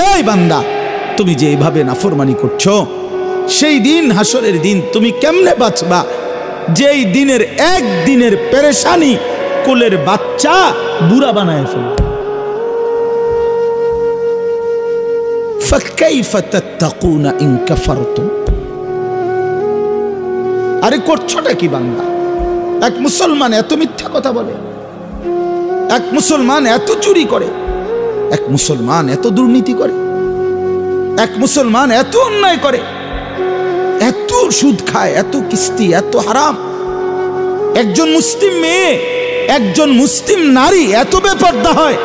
এই বান্দা, তুমি যে এইভাবে নাফরমানি করছো, সেই দিন হাসরের দিন তুমি কেমনে বাঁচবা যেই দিনের একদিনের পেরেশানি কোলের বাচ্চা বুড়া বানায় ফেলবে। ফাকাইফা তাত্তাকুনা ইন কাফারতুম। আরে করছোটা কি বান্দা? এক মুসলমান এত মিথ্যা কথা বলে, এক মুসলমান এত চুরি করে, এক মুসলমান এত দুর্নীতি করে, এক মুসলমান এত অন্যায় করে, এত সুদ খায়, এত কিস্তি, এত হারাম। একজন মুসলিম মেয়ে, একজন মুসলিম নারী এত বেপরদা হয়,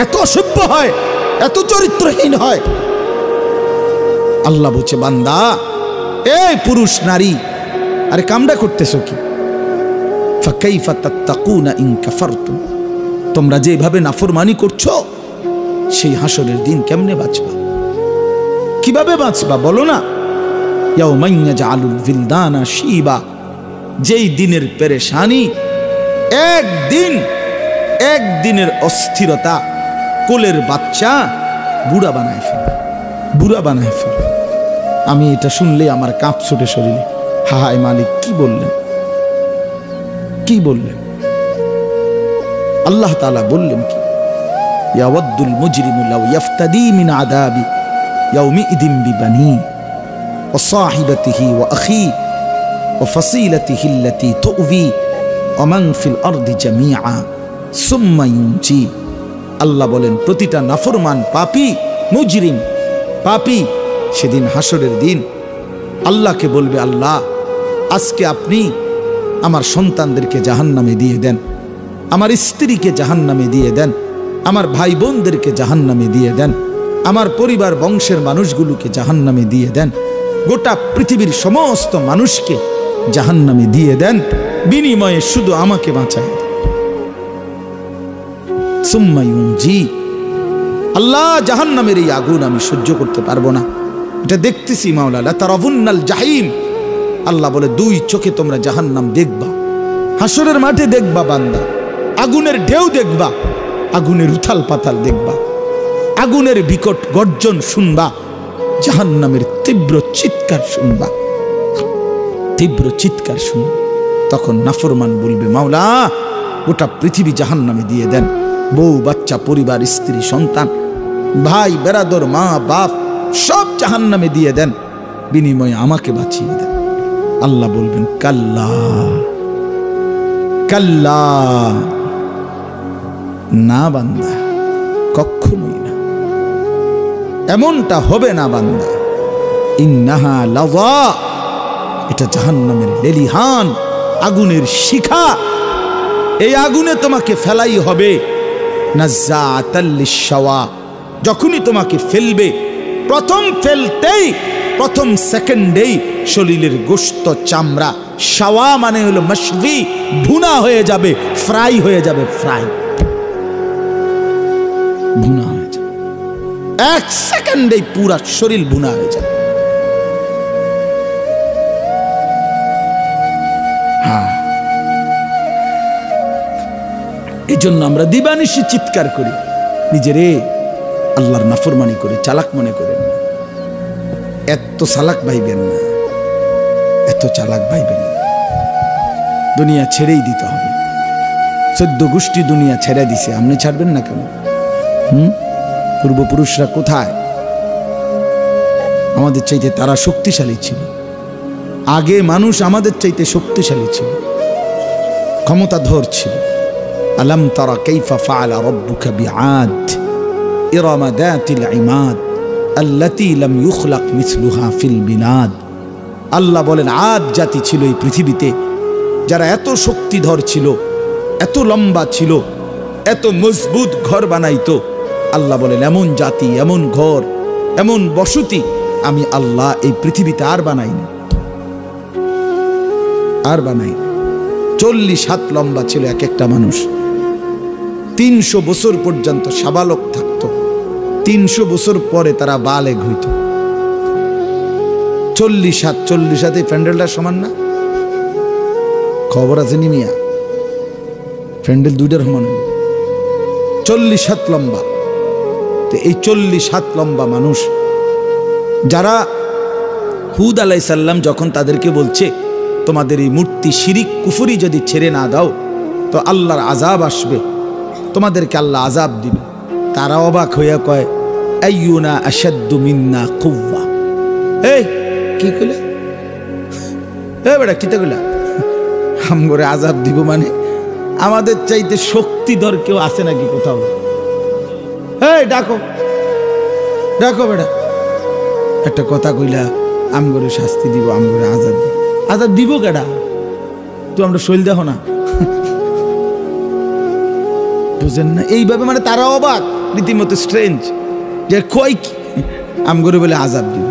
এত অসভ্য হয়, এত চরিত্রহীন হয়। আল্লাহ বলছে, বান্দা এই পুরুষ নারী, আরে কামড়া করতেছো কি? ফাকাইফা তাত্তাকুনা ইন কাফারতুম। তোমরা যেভাবে নাফরমানি করছো, সেই হাসরের দিন কেমনে বাঁচবা? কিভাবে বাঁচবা বলো না? ইয়াউমান ইয়াজআলুল বিলদানা শিবা। যেই দিনের পেরেশানি, একদিনের অস্থিরতা কোলের বাচ্চা বুড়া বানায় ফেলে, বুড়া বানায় ফেলে। আমি এটা শুনলে আমার কাঁপ ছুটে শরীরে। হায় মালিক, কি বললেন, কি বললেন? আল্লাহ তাআলা বললেন কি? ইয়াওয়াদ্দুল মুজরিমু লাউ ইয়াফতাদি মিন আযাবি ইয়াউমিইদিন বিবানি ওয়া সাহিবাতিহি ওয়া আখি ওয়া ফাসিলাতিহি আল্লাতী তু'বি ওয়া মান ফিল আরদি জামিআ সুম্মা ইউনজি। আল্লাহ বলেন, প্রতিটা নাফরমান পাপী, মুজরিম, পাপী সেদিন হাসরের দিন আল্লাহকে বলবে, আল্লাহ আজকে আপনি আমার সন্তানদেরকে জাহান্নামে দিয়ে দেন, আমার স্ত্রীকে জাহান্নামে দিয়ে দেন, আমার ভাই বোনদেরকে জাহান্নামে দিয়ে দেন, আমার পরিবার বংশের মানুষগুলোকে জাহান্নামে দিয়ে দেন, গোটা পৃথিবীর সমস্ত মানুষকে জাহান্নামে দিয়ে দেন, বিনিময়ে শুধু আমাকে বাঁচায় দেন। সুম্মা ইউনজি। আল্লাহ, জাহান্নামের এই আগুন আমি সহ্য করতে পারবো না, এটা দেখতেছি মাওলা। লা তারাবুন্নাল জাহিম। আল্লাহ বলে, দুই চোখে তোমরা জাহান্নাম দেখবা, হাসরের মাঠে দেখবা বান্দা, আগুনের ঢেউ দেখবা, আগুনের উথাল পাতাল দেখবা, আগুনের বিকট গর্জন শুনবা, জাহান্নামের তীব্র চিৎকার শুনবা, তীব্র চিৎকার শুনবা। তখন নাফরমান বলবে, মাওলা গোটা পৃথিবী জাহান্নামে দিয়ে দেন, বউ বাচ্চা, পরিবার, স্ত্রী, সন্তান, ভাই বেরাদর, মা বাপ সব জাহান্নামে দিয়ে দেন, বিনিময়ে আমাকে বাঁচিয়ে দেন। আল্লাহ বলবেন, কাল্লা কাল্লা, না বান্দা, কখনোই না, এমনটা হবে না বান্দা। ইন্নাহা লাযা, এটা জাহান্নামের লেলিহান আগুনের শিখা, এই আগুনে তোমাকে ফেলাই হবে। নাজ্জাআতাল লিশ-শাওয়া, যখনই তোমাকে ফেলবে, প্রথম ফেলতেই, প্রথম সেকেন্ডেই শরীরের গোশত, চামড়া, শাওয়া মানে হলো মাশভি, ভুনা হয়ে যাবে, ফ্রাই হয়ে যাবে, ফ্রাই, ভুনা হয়ে যাবে। এক সেকেন্ডেই পুরা শরীর ভুনা হয়ে যাবে। হ্যাঁ, এই জন্য আমরা দিবানিশি চিৎকার করি, নিজেরে আল্লাহর নাফরমানি করে চালাক মনে করেন না। এত চালাক ভাইবেন না, এত চালাক ভাইবেন না। দুনিয়া ছেড়েই দিতে হবে। 14 গোষ্ঠী দুনিয়া ছেড়ে দিছে, আপনি ছাড়বেন না কেন? পূর্বপুরুষরা কোথায়? আমাদের চাইতে তারা শক্তিশালী ছিল। আগে মানুষ আমাদের চাইতে শক্তিশালী ছিল, ক্ষমতাধর ছিল। আলাম তারা কাইফা ফাআলা রাব্বুকা বিআদ ইরামা যাতিল ইমাদ আল্লাতী লাম ইউখলাক মিসলুহা ফিল বিনাদ। আল্লাহ বলেন, আদ জাতি ছিল এই পৃথিবীতে, যারা এত শক্তিধর ছিল, এত লম্বা ছিল, এত মজবুত ঘর বানাইতো। আল্লাহ বলেন, এমন জাতি, এমন ঘর, এমন বসতি আমি আল্লাহ এই পৃথিবীতে আর বানাইনি, আর বানাইনি। 40 হাত লম্বা ছিল এক একটা মানুষ। 300 বছর পর্যন্ত সাবালক থাকতো, 300 বছর পরে তারা বালেগ হইত। 40 হাত, 40 হাতে প্যান্ডেলটা সমান না? খবর আছে নি মিয়া? প্যান্ডেল দুইটার সমান হইল। 40 হাত লম্বা, তো এই 40 হাত লম্বা মানুষ যারা হুদ আলাইহিস সালাম যখন তাদেরকে বলছে তোমাদের এই মূর্তি শিরিক কুফরি যদি ছেড়ে না দাও তো আল্লাহর আযাব আসবে, তোমাদেরকে আল্লাহ আযাব দিবে, তারা অবাক হইয়া কয় আইয়ুনা আশাদ্দু মিন্না কুওয়া। এই কি কইলা? এ বেটা কিতা কইলা? আমগরে আযাব দিব মানে আমাদের চাইতে শক্তিধর কেউ আছে নাকি কোথাও? এই ডাকো ডাকো বেটা, একটা কথা কইলা আমগরে শাস্তি দিব, আমগরে আযাব দিব। আযাব দিব কেডা? তুই আমরা শৈল দেখো না, বুঝেন না? এইভাবে মানে তারা অবাক, রীতিমতো স্ট্রেঞ্জ যে কই কি আমগরে বলে আযাব দিব।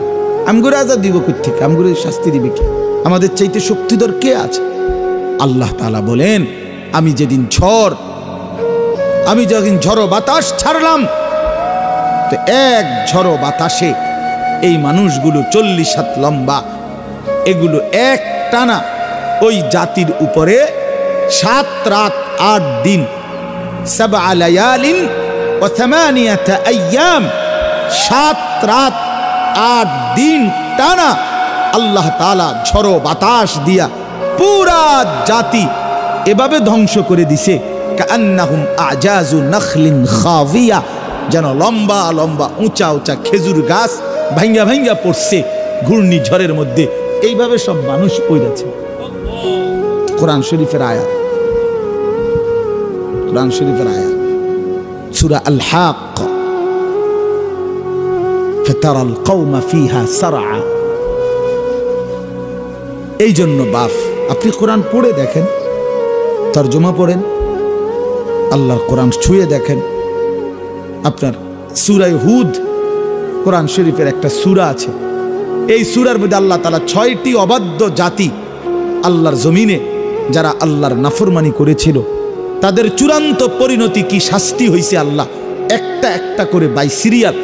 আমগরে আযাব দিব কই থেকে? আমগরে শাস্তি দিবে কি? আমাদের চাইতে শক্তিধর কে আছে? আল্লাহ তাআলা বলেন আমি যেদিন ঝড়ো বাতাস ছাড়লাম তো এক ঝড়ো বাতাসে এই মানুষগুলো 40 হাত লম্বা এগুলো এক টানা ওই জাতির উপরে 7 রাত 8 দিন 7 লায়ালিন ওয়া 8 আইয়াম 7 রাত 8 দিন টানা আল্লাহ তাআলা ঝড়ো বাতাস দিয়া পুরা জাতি এভাবে ধ্বংস করে দিছে কান্নাহুম আজাজু নখলিন খাবিয়া, যেন লম্বা লম্বা উঁচা উঁচা খেজুর গাছ ভাঙ্গা ভাঙ্গা পড়ছে ঘূর্ণিঝড়ের মধ্যে। এইভাবে সব মানুষ পড়েছে। কোরআন শরীফের আয়াত, কোরআন শরীফের আয়াত সূরা আল হাক্ক ফাতারাল কওমা ফিহা সারআ। এই জন্য বাপ আপনি কোরআন পড়ে দেখেন, তরজমা পড়েন, আল্লাহর কোরআন ছুঁয়ে দেখেন। আপনার সূরা হুদ কোরআন শরীফের একটা সূরা আছে, এই সূরার মধ্যে আল্লাহ তাআলা 6টি অবাধ্য জাতি আল্লাহর জমিনে যারা আল্লাহর নাফরমানি করেছিল তাদের চূড়ান্ত পরিণতি কি শাস্তি হয়েছে আল্লাহ একটা একটা করে বাই সিরিয়াল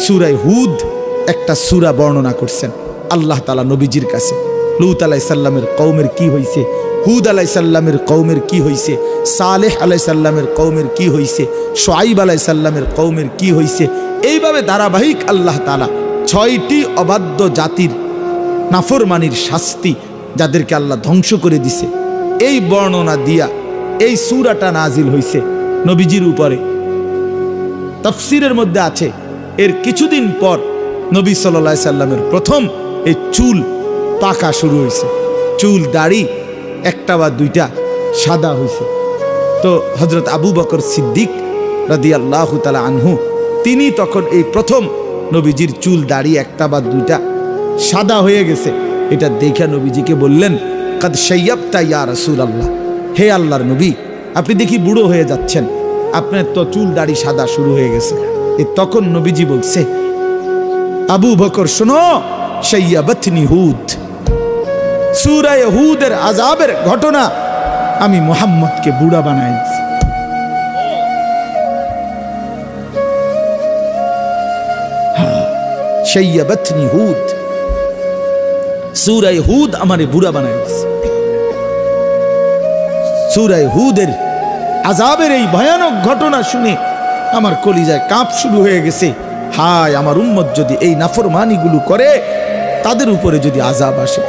সূরা হুদ একটা সূরা বর্ণনা করছেন। আল্লাহ তাআলা নবীজির কাছে লূত আলাইহিস সালামের কওমের কি হইছে, হুদ আলাইহিস সালামের কওমের কি হইছে, সালেহ আলাইহিস সালামের কওমের কি হইছে, শুআইব আলাইহিস সালামের কওমের কি হইছে, এইভাবে ধারাবাহিক আল্লাহ তাআলা 6টি অবাধ্য জাতির নাফরমানির শাস্তি যাদেরকে আল্লাহ ধ্বংস করে দিছে এই বর্ণনা দিয়া এই সূরাটা নাজিল হইছে নবীজির উপরে। তাফসীরের মধ্যে আছে এর কিছুদিন পর নবী সাল্লাল্লাহু আলাইহি সাল্লামের প্রথম এই চুল পাকা শুরু হয়েছে, চুল দাড়ি একটা বা দুইটা সাদা হয়েছে। তো হযরত আবু বকর সিদ্দিক রাদিয়াল্লাহু তাআলা আনহু তিনি তখন এই প্রথম নবীজির চুল দাড়ি একটা বা দুইটা সাদা হয়ে গেছে, এটা দেখে নবীজিকে বললেন কাদ শাইয়াবতা ইয়া রাসূলুল্লাহ, হে আল্লাহর নবী আপনি দেখি বুড়ো হয়ে যাচ্ছেন, আপনার তো চুল দাড়ি সাদা শুরু হয়ে গেছে। তখন নবীজি বলছে আবু বকর শোনো, শাইয়াবাতনি হুদ, সূরা হুদের আযাবের ঘটনা আমি মুহাম্মদকে বুড়া বানাই দিয়েছি। শাইয়াবাতনি হুদ, সূরা হুদ আমারে বুড়া বানাই দিয়েছে। সূরা হুদের আযাবের এই ভয়ানক ঘটনা শুনে আমার কলিজায় কাঁপ শুরু হয়ে গেছে। হায় আমার উম্মত যদি এই নাফরমানিগুলো করে তাদের উপরে যদি আযাব আসে,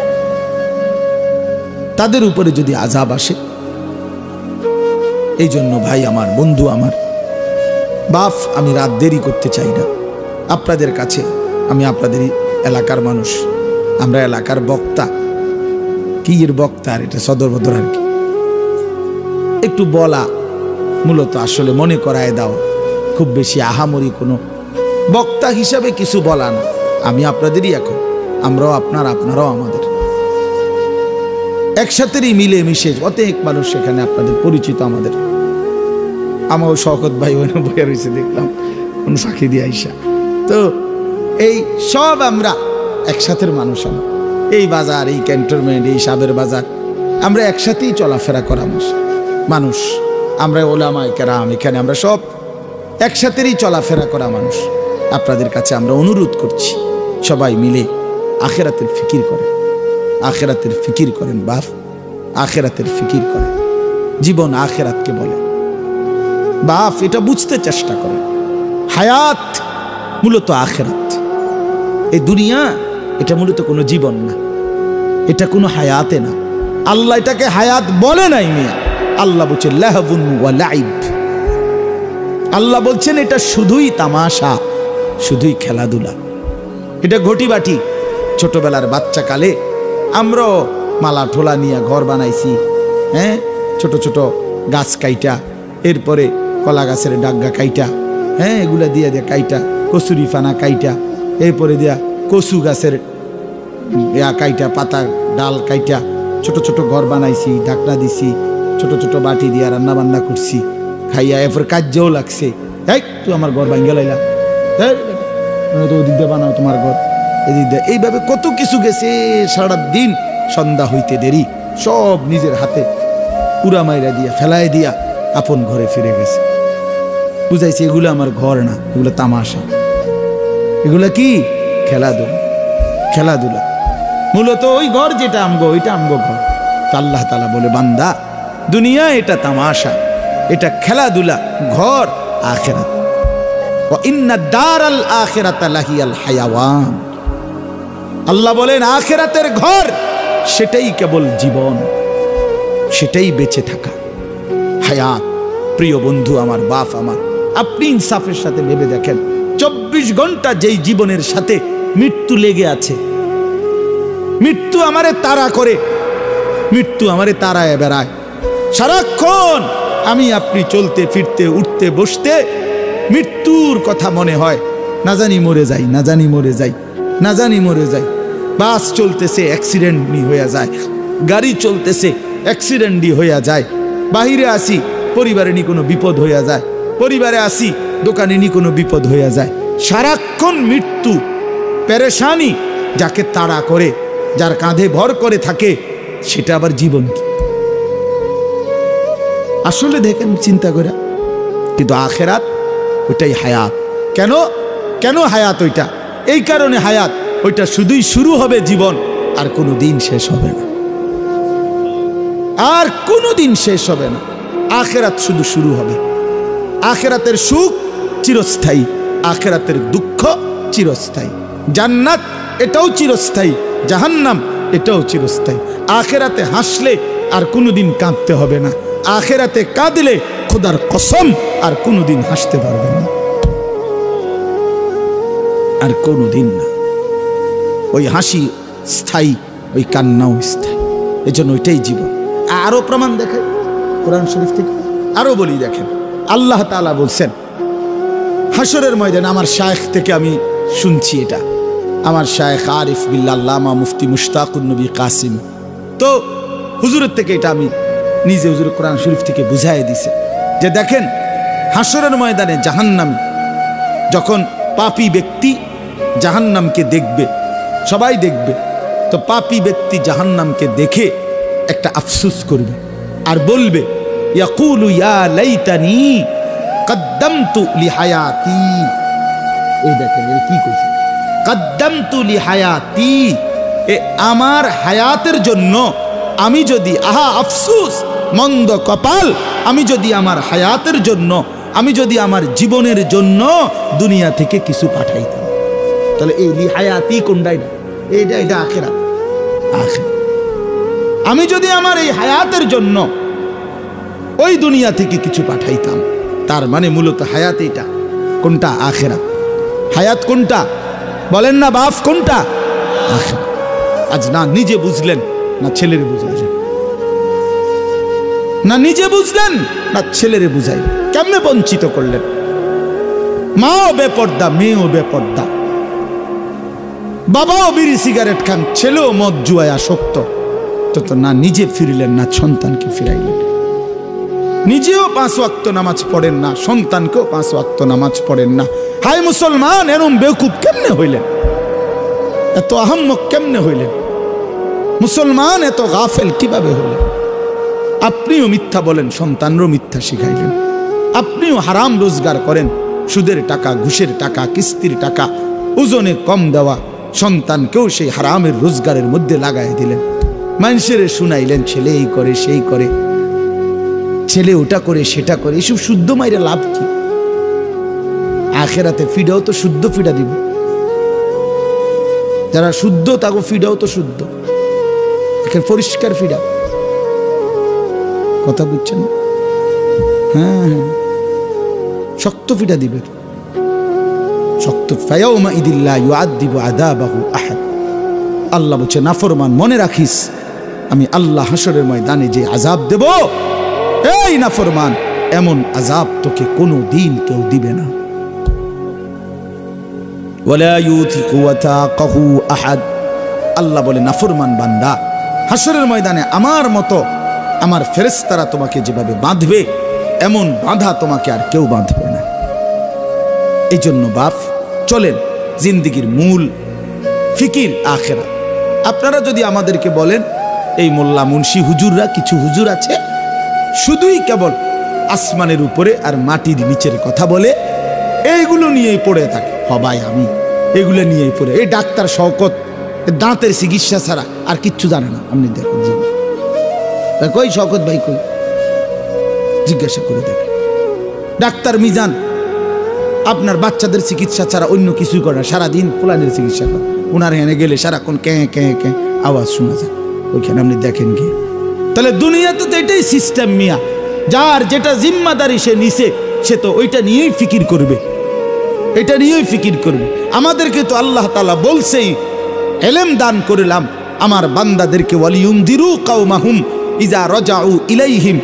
তাদের উপরে যদি আযাব আসে। এই জন্য ভাই আমার, বন্ধু আমার, বাপ আমি রাত দেরি করতে চাই না আপনাদের কাছে। আমি আপনাদেরই এলাকার মানুষ, আমরা এলাকার বক্তা, কি এর বক্তা আর এটা সদর বদর আর কি, একটু বলা মূলত আসলে মনে করায় দাও, খুব বেশি আহামরি কোনো বক্তা হিসাবে কিছু বলা না। আমি আপনাদেরই এখন, আমরাও আপনার, আপনারাও আমাদের, একসাথেই মিলে মিশে অনেক মানুষ সেখানে আপনাদের পরিচিত। আমাদের আমারও শওকত ভাই ওখানে বইয়া রয়েছে দেখলাম কোন ফাঁকি দিয়ে আইসা। তো এই সব আমরা একসাথের মানুষ, এই বাজার, এই ক্যান্টনমেন্ট, এই সাবের বাজার, আমরা একসাথেই চলাফেরা করা মানুষ। আমরা ওলামায়ে কেরাম এখানে আমরা সব একসাথেই চলাফেরা করা মানুষ। আপনাদের কাছে আমরা অনুরোধ করছি সবাই মিলে আখিরাতের ফিকির করেন, আখিরাতের ফিকির করেন বাপ, আখিরাতের ফিকির করেন। জীবন আখিরাতকে বলে বাপ, এটা বুঝতে চেষ্টা করেন। হায়াত মূলত আখিরাত। এই দুনিয়া এটা মূলত কোনো জীবন না, এটা কোনো হায়াতে না। আল্লাহ এটাকে হায়াত বলে নাই মিয়া। আল্লাহ বলছেন লাহবুন ওয়া লাইব। আল্লাহ বলছেন এটা শুধুই তামাশা, শুধুই খেলাধুলা। এটা ঘটি বাটি। ছোটবেলার বাচ্চা কালে আমরা মালা ঠোলা নিয়ে ঘর বানাইছি, হ্যাঁ, ছোট ছোট গাছ কাইটা, এরপরে কলা গাছের ডাগা কাইটা, হ্যাঁ, এগুলা দিয়ে দিয়ে কাইটা, কচুরি ফানা কাইটা, এরপরে দিয়া কচু গাছের কাইটা, পাতা ডাল কাইটা ছোট ছোট ঘর বানাইছি, ঢাকনা দিছি, ছোট ছোট বাটি দিয়া রান্না বান্না করছি, খাইয়া এরপর কাজ্যও লাগছে, এই তুই আমার ঘর ভাঙ্গে লাইলা, তো ওদিক দিয়ে বানাও তোমার ঘর, এদিক দিয়ে, এইভাবে কত কিছু গেছে। সারা দিন সন্ধ্যা হইতে দেরি, সব নিজের হাতে পুরা মাইরা দিয়া ফেলাই দিয়া আপন ঘরে ফিরে গেছে। বুঝাইছে এগুলো আমার ঘর না, এগুলো তামাশা, এগুলো কি খেলাধুলা। খেলাধুলা মূলত ওই ঘর যেটা আমগো, ওইটা আমগো ঘর। তা আল্লাহ তাআলা বলে বান্দা দুনিয়া এটা তামাশা, এটা খেলাধুলা, ঘর আখিরাত। ওয়া ইন্না দারাল আখিরাতা লাহিয়াল হায়াওয়ান। আল্লাহ বলেন আখিরাতের ঘর সেটাই কেবল জীবন, সেটাই বেঁচে থাকা, হায়াত। প্রিয় বন্ধু আমার, বাপ আমার, আপনি ইনসাফের সাথে ভেবে দেখেন 24 ঘন্টা যেই জীবনের সাথে মৃত্যু লেগে আছে, মৃত্যু আমারে তাড়া করে, মৃত্যু আমারে তাড়ায় বেড়ায় সারাক্ষণ। আমি আপনি চলতে ফিরতে উঠতে বসতে মৃত্যুর কথা মনে হয়, না জানি মরে যাই, না জানি মরে যাই, না জানি মরে যাই। বাস চলতেছে অ্যাক্সিডেন্টই হয়ে যায়, গাড়ি চলতেছে অ্যাক্সিডেন্টই হয়ে যায়, বাহিরে আসি পরিবারে নি কোনো বিপদ হইয়া যায়, পরিবারে আসি দোকানে নি কোনো বিপদ হইয়া যায়। সারাক্ষণ মৃত্যু, পেরেশানি যাকে তাড়া করে, যার কাঁধে ভর করে থাকে, সেটা আবার জীবন কি? আসলে দেখেন চিন্তা করে। কিন্তু আখিরাত ওইটাই হায়াত। কেন কেন হায়াত ওইটা? এই কারণে হায়াত ওইটা শুধুই শুরু হবে জীবন, আর কোনো দিন শেষ হবে না, আর কোনো দিন শেষ হবে না। আখিরাত শুধু শুরু হবে। আখিরাতের সুখ চিরস্থায়ী, আখিরাতের দুঃখ চিরস্থায়ী। জান্নাত এটাও চিরস্থায়ী, জাহান্নাম এটাও চিরস্থায়ী। আখিরাতে হাসলে আর কোনোদিন কাঁদতে হবে না, আখিরাতে কাঁদলে খোদার কসম আর কোনোদিন হাসতে পারবে না, আর কোনোদিন না। ওই হাসি স্থায়ী, ওই কান্নাও স্থায়ী। এজন্য ওইটাই জীবন। আরো প্রমাণ দেখেন কোরআন শরীফ থেকে, আরো বলি দেখেন। আল্লাহ তাআলা বলছেন হাসরের ময়দানে, আমার শায়েখ থেকে আমি শুনছি এটা, আমার শায়েখ আরিফ বিল্লাহ আল্লামা মুফতি মুশতাকুন নবী কাসিম, তো হুজুরের থেকে এটা আমি নিজে হুজুর কোরআন শরীফ থেকে বুঝাই দিছে যে দেখেন হাসরের ময়দানে জাহান্নামী যখন পাপী ব্যক্তি জাহান্নামকে দেখবে, সবাই দেখবে, তো পাপী ব্যক্তি জাহান্নামকে দেখে একটা আফসোস করবে আর বলবে ইয়াকুলু ইয়া লাইতানি কদ্দামতু লিহায়াতি। এই দেখেন এর কি কইছে, কদ্দামতু লিহায়াতি, এ আমার হায়াতের জন্য আমি যদি, আহা আফসোস, মন্দ কপাল, আমি যদি আমার হায়াতের জন্য, আমি যদি আমার জীবনের জন্য দুনিয়া থেকে কিছু পাঠাইতাম, তাহলে এই লিহায়াতি কোনটাই না, এইটা এটা আখিরাত। আখিরাত আমি যদি আমার এই হায়াতের জন্য ওই দুনিয়া থেকে কিছু পাঠাইতাম, তার মানে মূলত হায়াত এটা কোনটা? আখিরাত। হায়াত কোনটা বলেন না বাপ, কোনটা? আখিরাত। আজ না নিজে বুঝলেন, না ছেলেরে বুঝাইলেন, না নিজে বুঝলেন, না ছেলেরে বুঝাইলেন, কেমনে বঞ্চিত করলেন? মাও বেপর্দা, মেয়েও বেপর্দা, বাবাও বিড়ি সিগারেট খান, ছেলেও মদ জুয়ায় আসক্ত, তো না নিজে ফিরলেন, না সন্তানকে ফিরাইলেন। নিজেও 5 ওয়াক্ত নামাজ পড়েন না, সন্তানকেও 5 ওয়াক্ত নামাজ পড়েন না। হায় মুসলমান, এরম বেকুব কেমনে হইলেন? এত আহম্মক কেমনে হইলেন? মুসলমান এত গাফেল কিভাবে হইলেন? আপনিও মিথ্যা বলেন, সন্তানরও মিথ্যা শিখাইলেন। আপনিও হারাম রোজগার করেন, সুদের টাকা, ঘুষের টাকা, কিস্তির টাকা, ওজনে কম দেওয়া সন্তানকেও সেই হারামের রোজগারের মধ্যে লাগাই দিলেন। মানুষের শুনাইলেন ছেলে এই করে, সেই করে, ছেলে ওটা করে, সেটা করে, এসব শুদ্ধ মাইরে লাভ কি? আখেরাতে ফিডাও তো শুদ্ধ ফিডা দিব, যারা শুদ্ধ তাকে ফিডাও তো শুদ্ধ, পরিষ্কার ফিডা। কথা বুঝছেন? হ্যাঁ, শক্ত ফিডা দিবে, শক্ত। ফায়াউমা ইদিল্লা ইউআযযিবু আযাবাহু আহাদ। আল্লাহ বলছে নাফরমান মনে রাখিস আমি আল্লাহ হাসরের ময়দানে যে আযাব দেব, এই নাফরমান এমন আযাব তোকে কোনো দিন কেউ দিবে না। ওয়ালা ইউথিকু ওয়াতাকাহু আহাদ। আল্লাহ বলে নাফরমান বান্দা হাসরের ময়দানে আমার মতো আমার ফেরেশতারা তোমাকে যেভাবে বাঁধবে এমন বাঁধা তোমাকে আর কেউ বাঁধবে না। এই জন্য বাপ চলেন, জিন্দেগির মূল ফিকির আখিরাত। আপনারা যদি আমাদেরকে বলেন এই মোল্লা মুন্সি হুজুররা, কিছু হুজুর আছে শুধুই কেবল আসমানের উপরে আর মাটির নিচের কথা বলে, এইগুলো নিয়েই পড়ে থাকে। হবাই আমি এগুলো নিয়েই পড়ে, এই ডাক্তার শওকত দাঁতের চিকিৎসা ছাড়া আর কিচ্ছু জানে না। আপনি দেখুন কই শওকত ভাই, কই জিজ্ঞাসা করে দেখেন। ডাক্তার মিজান আপনার বাচ্চাদের চিকিৎসা ছাড়া অন্য কিছুই করে না, সারাদিন কোরআনের চিকিৎসা করে। ওনার হেনে গেলে সারাক্ষণ ক্যাঁ ক্যাঁ ক্যাঁ আওয়াজ শোনা যায়, ওইখানে আপনি দেখেন কি। তাহলে দুনিয়াতে তো এটাই সিস্টেম মিয়া, যার যেটা জিম্মাদারি সে নিছে সে তো ওইটা নিয়েই ফিকির করবে, এটা নিয়েই ফিকির করবে। আমাদেরকে তো আল্লাহ তাআলা বলছেই ইলম দান করলাম আমার বান্দাদেরকে, ওয়ালিউনদিরু কাওমাহুম ইজা রাজাউ ইলাইহিম।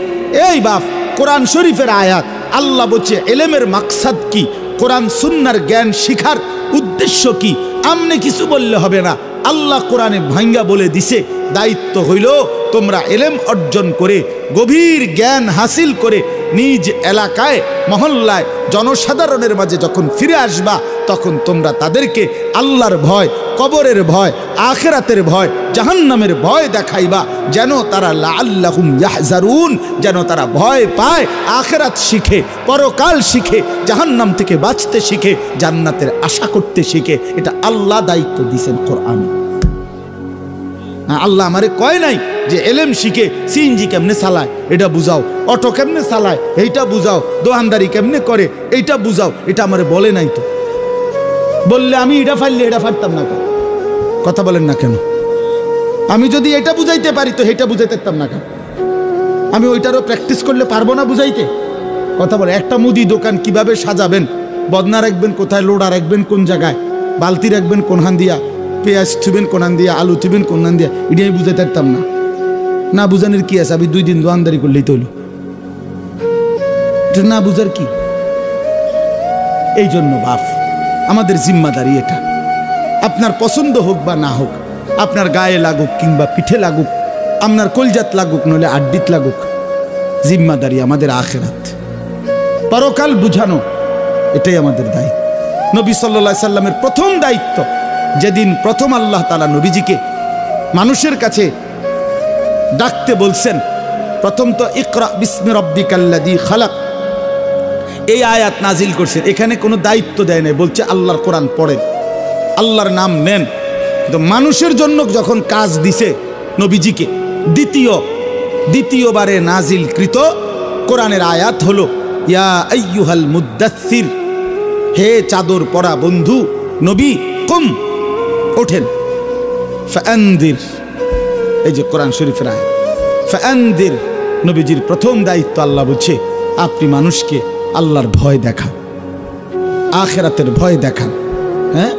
এই বাপ কোরআন শরীফের আয়াত, আল্লাহ বলছে ইলমের মাকসাদ কি, কোরআন সুন্নাহর জ্ঞান শিখার উদ্দেশ্য কি, আমনে কিছু বললে হবে না। আল্লাহ কোরআনে ভাঙ্গা বলে দিছে দায়িত্ব হইল তোমরা ইলম অর্জন করে গভীর জ্ঞান হাসিল করে নিজ এলাকায় মহল্লায় জনসাধারণের মাঝে যখন ফিরে আসবা তখন তোমরা তাদেরকে আল্লাহর ভয়, কবরের ভয়, আখিরাতের ভয়, জাহান্নামের ভয় দেখাইবা, যেন তারা লাআল্লাহুম ইয়াহজারুন, যেন তারা ভয় পায়, আখিরাত শিখে, পরকাল শিখে, জাহান্নাম থেকে বাঁচতে শিখে, জান্নাতের আশা করতে শিখে। এটা আল্লাহ দায়িত্ব দিয়েছেন কোরআনে। আল্লাহ আমারে কয় নাই যে এলেম শিখে সিএনজি কেমনে চালায় এটা বুঝাও, অটো কেমনে চালায় এইটা বুঝাও, দোকানদারি কেমনে করে এইটা বুঝাও, এটা আমারে বলে নাই। তো বললে আমি এটা ফাইলে এটা ফারতাম না। কথা বলেন না কেন? আমি যদি এটা বুঝাইতে পারি তো এটা বুঝাইতে পারতাম না কেন? আমি ওইটারও প্র্যাকটিস করলে পারবো না বুঝাইতে? কথা বলে একটা মুদি দোকান কিভাবে সাজাবেন, বদনা রাখবেন কোথায়, লোড়া রাখবেন কোন জায়গায়, বালতি রাখবেন কোন হান দিয়া, পেঁয়াজ থুবেন কোনান দিয়া, আলু থুবেন কোনান দিয়া, এটা আমি বুঝাইতে পারতাম না। না বুঝানোর কি আছে? আমি 2 দিন দোকানদারি করলেই তো হইল, না বুঝার কি? এই জন্য বাপ আমাদের জিম্মাদারি এটা। আপনার পছন্দ হোক বা না হোক, আপনার গায়ে লাগুক কিংবা পিঠে লাগুক, আপনার কলজাত লাগুক নইলে আড্ডিত লাগুক, জিম্মাদারি আমাদের আখিরাত, পরকাল বুঝানো, এটাই আমাদের দায়িত্ব। নবী সাল্লাল্লাহু আলাইহি সাল্লামের প্রথম দায়িত্ব, যেদিন প্রথম আল্লাহ তাআলা নবীজিকে মানুষের কাছে ডাকতে বলছেন, প্রথম তো ইকরা বিসমি রাব্বিকাল্লাযী খালাক, এই আয়াত নাজিল করছেন। এখানে কোনো দায়িত্ব দেয় নাই, বলছে আল্লাহর কোরআন পড়েন, আল্লাহর নাম নেন। কিন্তু মানুষের জন্য যখন কাজ দিছে নবীজিকে, দ্বিতীয়বারে নাজিলকৃত কোরআনের আয়াত হলো ইয়া আইয়ুহাল মুদ্দাসসির, হে চাদর পরা বন্ধু নবী, কুম ওঠেন, ফাআনদির, এই যে কোরআন শরীফের আয়াত, ফাআনদির। নবীজির প্রথম দায়িত্ব আল্লাহ বলছে আপনি মানুষকে আল্লাহর ভয় দেখান, আখিরাতের ভয় দেখান, হ্যাঁ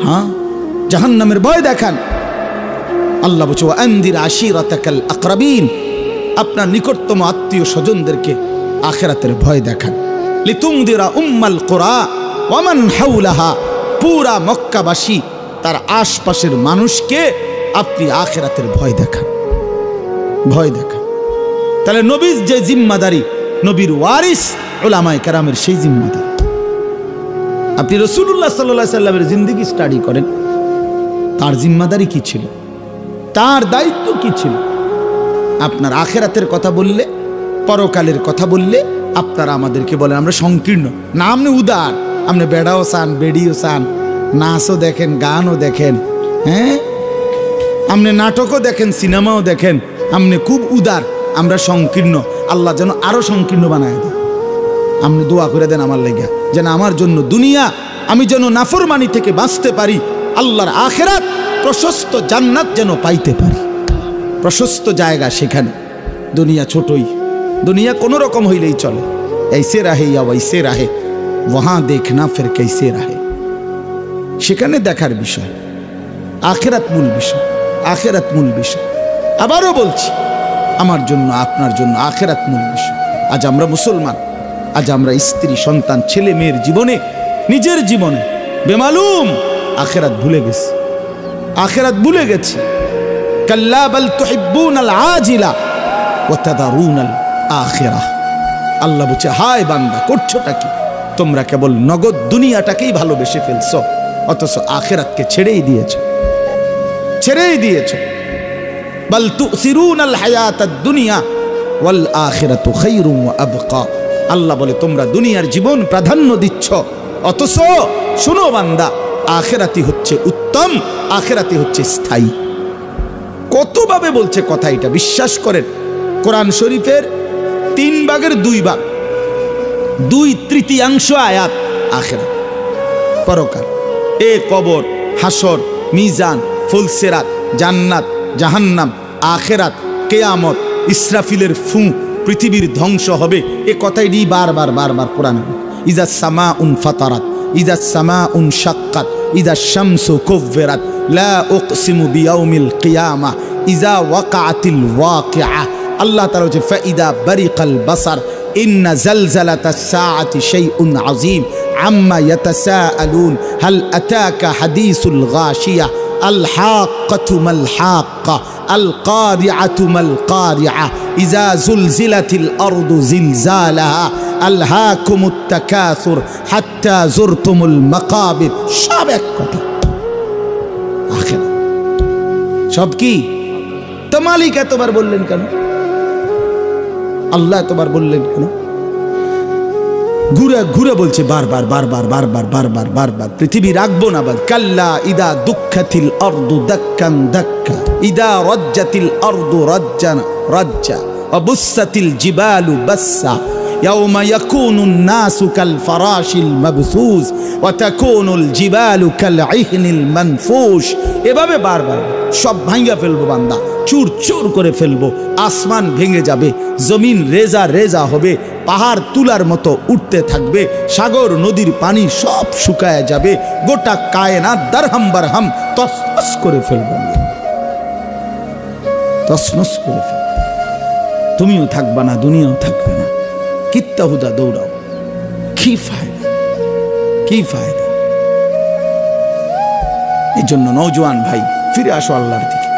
হ্যাঁ, জাহান্নামের ভয় দেখান। আল্লাহ বলছে ওয়ানদির আশিরাতাকাল আকরাবিন, আপনার নিকটতম আত্মীয় স্বজনদেরকে আখিরাতের ভয় দেখান। লিতুনদিরা উম্মাল কুরা ওয়া মান হাওলাহা, পুরা মক্কাবাসী তার আশপাশের মানুষকে আপনি আখিরাতের ভয় দেখান, ভয় দেখান। তাহলে নবীর যে জিম্মাদারি, নবীর ওয়ারিস উলামায়ে কেরামের সেই জিম্মাদারি। আপনি রাসূলুল্লাহ সাল্লাল্লাহু আলাইহি সাল্লামের জিন্দেগি স্টাডি করেন, তার জিম্মাদারি কি ছিল, তার দায়িত্ব কি ছিল। আপনার আখিরাতের কথা বললে, পরকালের কথা বললে আপনারা আমাদেরকে বলেন আমরা সংকীর্ণ। না, আপনি উদার, আপনি বেড়াও চান, বেড়িও চান, নাচও দেখেন, গানও দেখেন, হ্যাঁ, আপনি নাটকও দেখেন, সিনেমাও দেখেন, আপনি খুব উদার, আমরা সংকীর্ণ। আল্লাহ যেন আরো সংকীর্ণ বানায় দেন। আপনি দোয়া করে দেন আমার লেগে। যেন আমার জন্য দুনিয়া, আমি যেন নাফরমানি থেকে বাঁচতে পারি, আল্লাহর আখিরাত প্রশস্ত জান্নাত যেন পাইতে পারি। প্রশস্ত জায়গা সেখানে। দুনিয়া ছোটই, দুনিয়া কোনো রকম হইলেই চলে। ऐसे रहे या वैसे रहे, वहां देखना फिर कैसे रहे। সেখানে দেখার বিষয়, আখিরাত মূল বিষয়, আখিরাত মূল বিষয়। আবারও বলছি, আমার জন্য আপনার জন্য আখিরাত মূল বিষয়। আজ আমরা মুসলমান, আজ আমরা স্ত্রী সন্তান ছেলে মেয়ের জীবনে, নিজের জীবনে বেমালুম আখিরাত ভুলে গেছি, আখিরাত ভুলে গেছি। কাল্লা বাল তুহিব্বুনাল আজিলা ওয়া তাদারুনাল আখিরাহ। আল্লাহ বলছে, হায় বান্দা, করছোটা কি? তোমরা কেবল নগদ দুনিয়াটাকেই ভালোবেসে ফেলছো, অথচ আখিরাতকে ছেড়েই দিয়েছো, ছেড়েই দিয়েছো। বাল তুসিরুনাল হায়াতাদ দুনিয়া ওয়াল আখিরাতু খায়রুম ওয়া আবকা। আল্লাহ বলে, তোমরা দুনিয়ার জীবন প্রাধান্য দিচ্ছ, অথচ শুনো বান্দা, আখিরাতি হচ্ছে উত্তম, আখিরাতি হচ্ছে স্থায়ী। কতভাবে বলছে কথা, এটা বিশ্বাস করেন। কোরআন শরীফের 3 ভাগের 2 ভাগ, 2/3 আয়াত আখিরাত, পরকাল। কবর, হাসর, মিজান, ফুলসিরাত, জান্নাত, জাহান্নাম, আখিরাত, কিয়ামত, ইসরাফিলের ফু, পৃথিবীর ধ্বংস হবে। এ কথাই বারবার বারবার কোরআনে। ইজা সামাউন ফাতারাত, ইজা সামাউন শাক্কাত, ইজা শামসু কুవ్বিরাত, লা উকসিমু বিয়াউমিল কিয়ামা, ইজা ওয়াকাআতিল ওয়াকিআ। আল্লাহ তাআলা বলেছে, ফাইদা বারিকাল বাসার, ইন্না জালজালাতাস সাআতি শাইউন আযীম, আম্মা ইয়াতাসাআলুন, হাল আতাকা হাদিসুল গাশিয়া, আল হাক্কাতু মাল হাক্কা, আল কারিআতু মাল কারিআ, ইজা জুলজিলাতিল আরদু জিলজালাহা, আলহাকুমুত তাকাসুর হাত্তা যুরতুমুল মাকাবির। সব এক কথা, আখিরাত সব কি? তো মালিক এতবার বললেন কেন? আল্লাহ এতবার বললেন কেন? ঘুরে ঘুরে বলছে বারবার বারবার বারবার বারবার বারবার, পৃথিবী রাখবো না বাদ। কাল্লা ইদা দুঃখাতিল আরদু দাক্কান দাক্কা, ইদা রাজ্জাতিল আরদু রাজ্জান রাজ্জা, ওয়া বুসাতিল জিবালু বাসসা, ইয়াউমা ইয়াকুনুন নাসু কাল ফারাশিল মাবসুস, ওয়া তাকুনুল জিবালু কাল ইহনিল মানফুশ। এভাবে বারবার সব ভাঙা ফেলবো বান্দা, চুর চুর করে ফেলবো। আসমান ভেঙে যাবে, জমিন রেজা রেজা হবে, পাহাড় তুলার মতো উঠতে থাকবে, সাগর নদীর পানি সব শুকায় যাবে, গোটা কায়নাত দারহাম বারহাম তসনস করে ফেলবো, তসনস করে ফেলবো। তুমিও থাকবা না, দুনিয়াও থাকবে না। কিত্তা হুদা দৌড়াও, কি ফায়দা, কি ফায়দা? এই জন্য নওজোয়ান ভাই, ফিরে আসো আল্লাহর দিকে।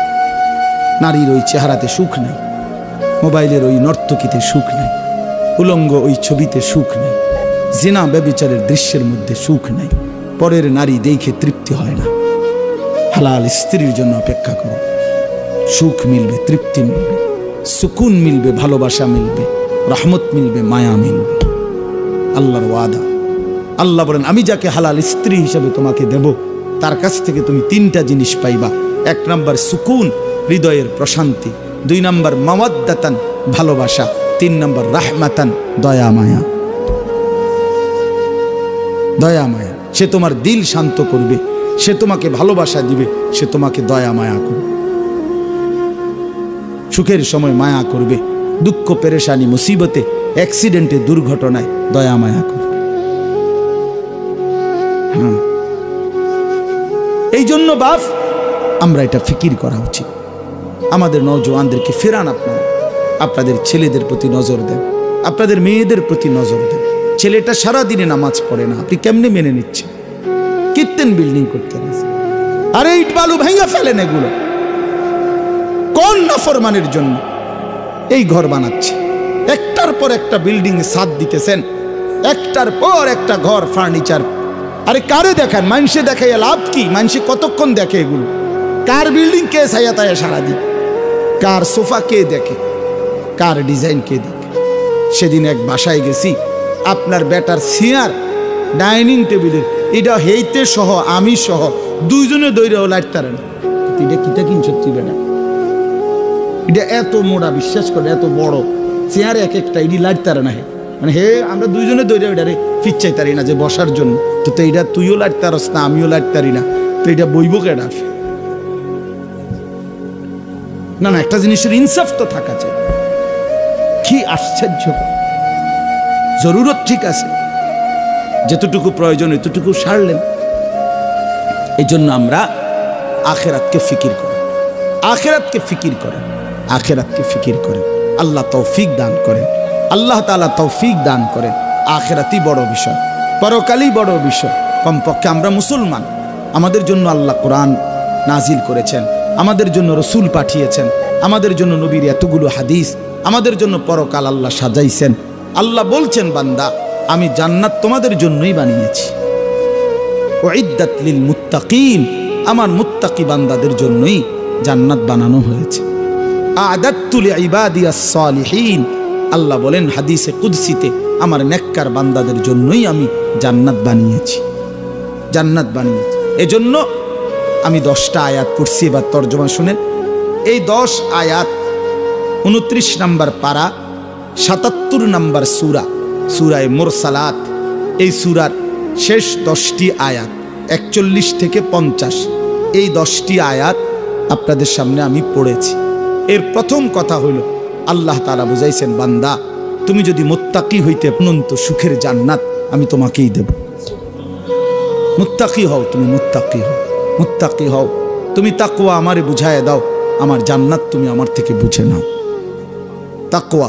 নারীর ওই চেহারাতে সুখ নাই, মোবাইলের ওই নর্তকীতে সুখ নাই, উলঙ্গ ওই ছবিতে সুখ নেই, জিনা ব্যভিচারের দৃশ্যের মধ্যে সুখ নাই, পরের নারী দেখে তৃপ্তি হয় না। হালাল স্ত্রীর জন্য অপেক্ষা করো, সুখ মিলবে, তৃপ্তি মিলবে, সুকুন মিলবে, ভালোবাসা মিলবে, রহমত মিলবে, মায়া মিলবে। আল্লাহর ওয়াদা। আল্লাহ বলেন, আমি যাকে হালাল স্ত্রী হিসেবে তোমাকে দেব, তার কাছ থেকে তুমি 3টা জিনিস পাইবা। 1 নাম্বার সুকুন, হৃদয়ের প্রশান্তি। 2 নাম্বার মাওয়াদ্দাতান, ভালোবাসা। 3 নাম্বার রাহমাতান, দয়া মায়া। দয়া মায়া, সে তোমার দিল শান্ত করবে, সে তোমাকে ভালোবাসা দিবে, সে তোমাকে দয়া মায়া করবে, সুখের সময় মায়া করবে, দুঃখ পেরেশানি মুসিবতে অ্যাক্সিডেন্টে দুর্ঘটনায় দয়া মায়া করবে। এই জন্য বাপ, আমরা এটা ফিকির করা উচিত। আমাদের নওজোয়ানদেরকে ফেরান, আপনারা আপনাদের ছেলেদের প্রতি নজর দেন, আপনাদের মেয়েদের প্রতি নজর দেন। ছেলেটা সারাদিনে নামাজ পড়ে না, আপনি কেমনে মেনে নিচ্ছেন? কীর্তেন বিল্ডিং করতে আছে, আরে ইট বালু ভেঙে ফেলেন। এগুলো কোন নাফরমানের জন্য এই ঘর বানাচ্ছে? একটার পর একটা বিল্ডিং এ ছাদ দিতেছেন, একটার পর একটা ঘর ফার্নিচার। আরে কারে দেখান? মানুষে দেখাইয়া লাভ কি? মানুষে কতক্ষণ দেখে এগুলো? কার বিল্ডিং কে ছায়া তায়া সারাদিন? কার সোফা কে দেখে? কার ডিজাইন কে দেখে? সেদিন এক বাসায় গেছি, আপনার বেটার চেয়ার, ডাইনিং টেবিলের এটা হেইতে সহ আমি সহ 2 জনে দৈরাও লাইতারে না। এটা কিটা কিনছ তুই বেটা? এটা এত মোড়া, বিশ্বাস করে এত বড় চেয়ার, এক একটা ইডি লাইতারে না। মানে হে আমরা দুইজনে দৌড়ে ওইটারে ফিচ্ছাই তারি না যে বসার জন্য, তো এইটা তুইও লাড়তে পারস না আমিও লাড়তে পারি না, তো এটা বইব কেডা? না না, একটা জিনিসের ইনসাফ তো থাকা চাই। কি আশ্চর্য! জরুরত ঠিক আছে, যতটুকু প্রয়োজন এতটুকু সারলেন। এই জন্য আমরা আখিরাতকে ফিকির করি, আখিরাতকে ফিকির করেন, আখিরাতকে ফিকির করেন। আল্লাহ তৌফিক দান করেন, আল্লাহ তাআলা তৌফিক দান করেন। আখিরাতই বড় বিষয়, পরকালই বড় বিষয়। কমপক্ষে আমরা মুসলমান, আমাদের জন্য আল্লাহ কোরআন নাজিল করেছেন, আমাদের জন্য রসুল পাঠিয়েছেন, আমাদের জন্য নবীর এতগুলো হাদিস, আমাদের জন্য পরকাল আল্লাহ সাজাইছেন। আল্লাহ বলছেন, বান্দা আমি জান্নাত তোমাদের জন্যই বানিয়েছি। উইদ্দাত লিল মুত্তাকিন, আমার মুত্তাকি বান্দাদের জন্যই জান্নাত বানানো হয়েছে। আ'দাততু লিইবাদিয়াস সালিহিন, আল্লাহ বলেন হাদিসে কুদসিতে, আমার নেককার বান্দাদের জন্যই আমি জান্নাত বানিয়েছি, জান্নাত বানিয়েছি। এজন্য আমি 10টা আয়াত পড়ছি, এবার তর্জমা শুনেন। এই 10 আয়াত 29 নম্বর পারা, 77 নম্বর সূরা, সূরায়ে মুরসালাত। এই সূরার শেষ 10টি আয়াত 41 থেকে 50, এই 10টি আয়াত আপনাদের সামনে আমি পড়েছি। এর প্রথম কথা হইল, আল্লাহ তাআলা বুঝাইছেন, বান্দা তুমি যদি মুত্তাকি হইতে অনন্ত সুখের জান্নাত আমি তোমাকেই দেব। মুত্তাকি হও, তুমি মুত্তাকি হও, মুত্তাকি হও। তুমি তাকওয়া আমারে বুঝায় দাও, আমার জান্নাত তুমি আমার থেকে বুঝে নাও। তাকওয়া,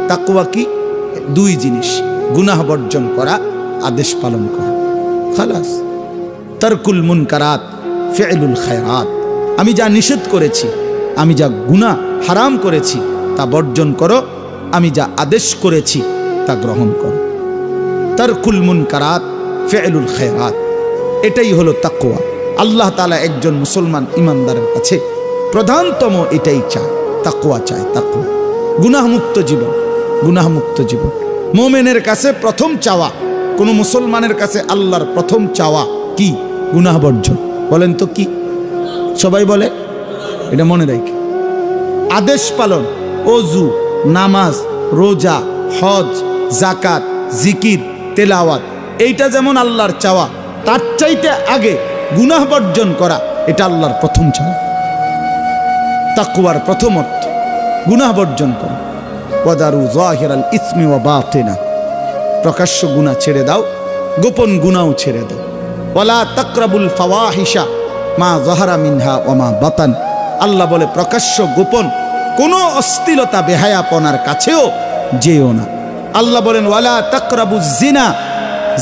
তাকওয়া কি? 2 জিনিস, গুনাহ বর্জন করা, আদেশ পালন করা, খালাস। তারকুল মুনকারাত, ফি'লুল খায়রাত। আমি যা নিষেধ করেছি, আমি যা গুনাহ হারাম করেছি তা বর্জন করো, আমি যা আদেশ করেছি তা গ্রহণ করো। তারকুল মুনকারাত, ফি'লুল খায়রাত, এটাই হলো তাকওয়া। আল্লাহ তাআলা একজন মুসলমান ইমানদারের কাছে প্রধানতম এটাই চায়, তাকওয়া চায়, তাকওয়া। গুনাহমুক্ত জীবন, গুনাহমুক্ত জীবন মুমিনের কাছে প্রথম চাওয়া। কোন মুসলমানের কাছে আল্লাহর প্রথম চাওয়া কি? গুনাহ বর্জন। বলেন তো কি? সবাই বলে, এটা মনে রাখে। আদেশ পালন, ওযু, নামাজ, রোজা, হজ, যাকাত, জিকির, তেলাওয়াত, এইটা যেমন আল্লাহর চাওয়া, তার চাইতে আগে গুনাহ বর্জন করা, এটা আল্লাহর প্রথম চাওয়া। তাকওয়ার প্রথম অর্থ গুনাহ বর্জন করা। ওয়াদারু যাহিরাল ইসমি ওয়া বাতিনা, প্রকাশ্য গুনাহ ছেড়ে দাও, গোপন গুনাহও ছেড়ে দাও। ওয়ালা তাকরাবুল ফাওয়াহিশা মা যাহারা মিনহা ওয়া মা বাতান, আল্লাহ বলে প্রকাশ্য গোপন কোনো অশ্লীলতা বেহায়াপনার কাছেও যেও না। আল্লাহ বলেন ওয়ালা তাকরাবুজ জিনা,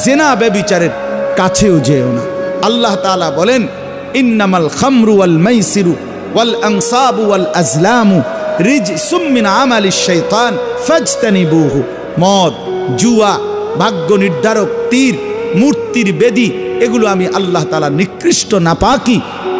জিনা ব্যভিচারের কাছেও যেও না। আল্লাহ তাআলা বলেন ইন্নামাল খামরু ওয়াল মাইসিরু ওয়াল আনসাবু ওয়াল আজলামু রিজসুম মিন আমালিশ শাইতান ফাজতানিবুহু। মদ, জুয়া, ভাগ্য নির্ধারক তীর, মূর্তির বেদী, এগুলো আমি আল্লাহ তাআলা নিকৃষ্ট, নাপাকি,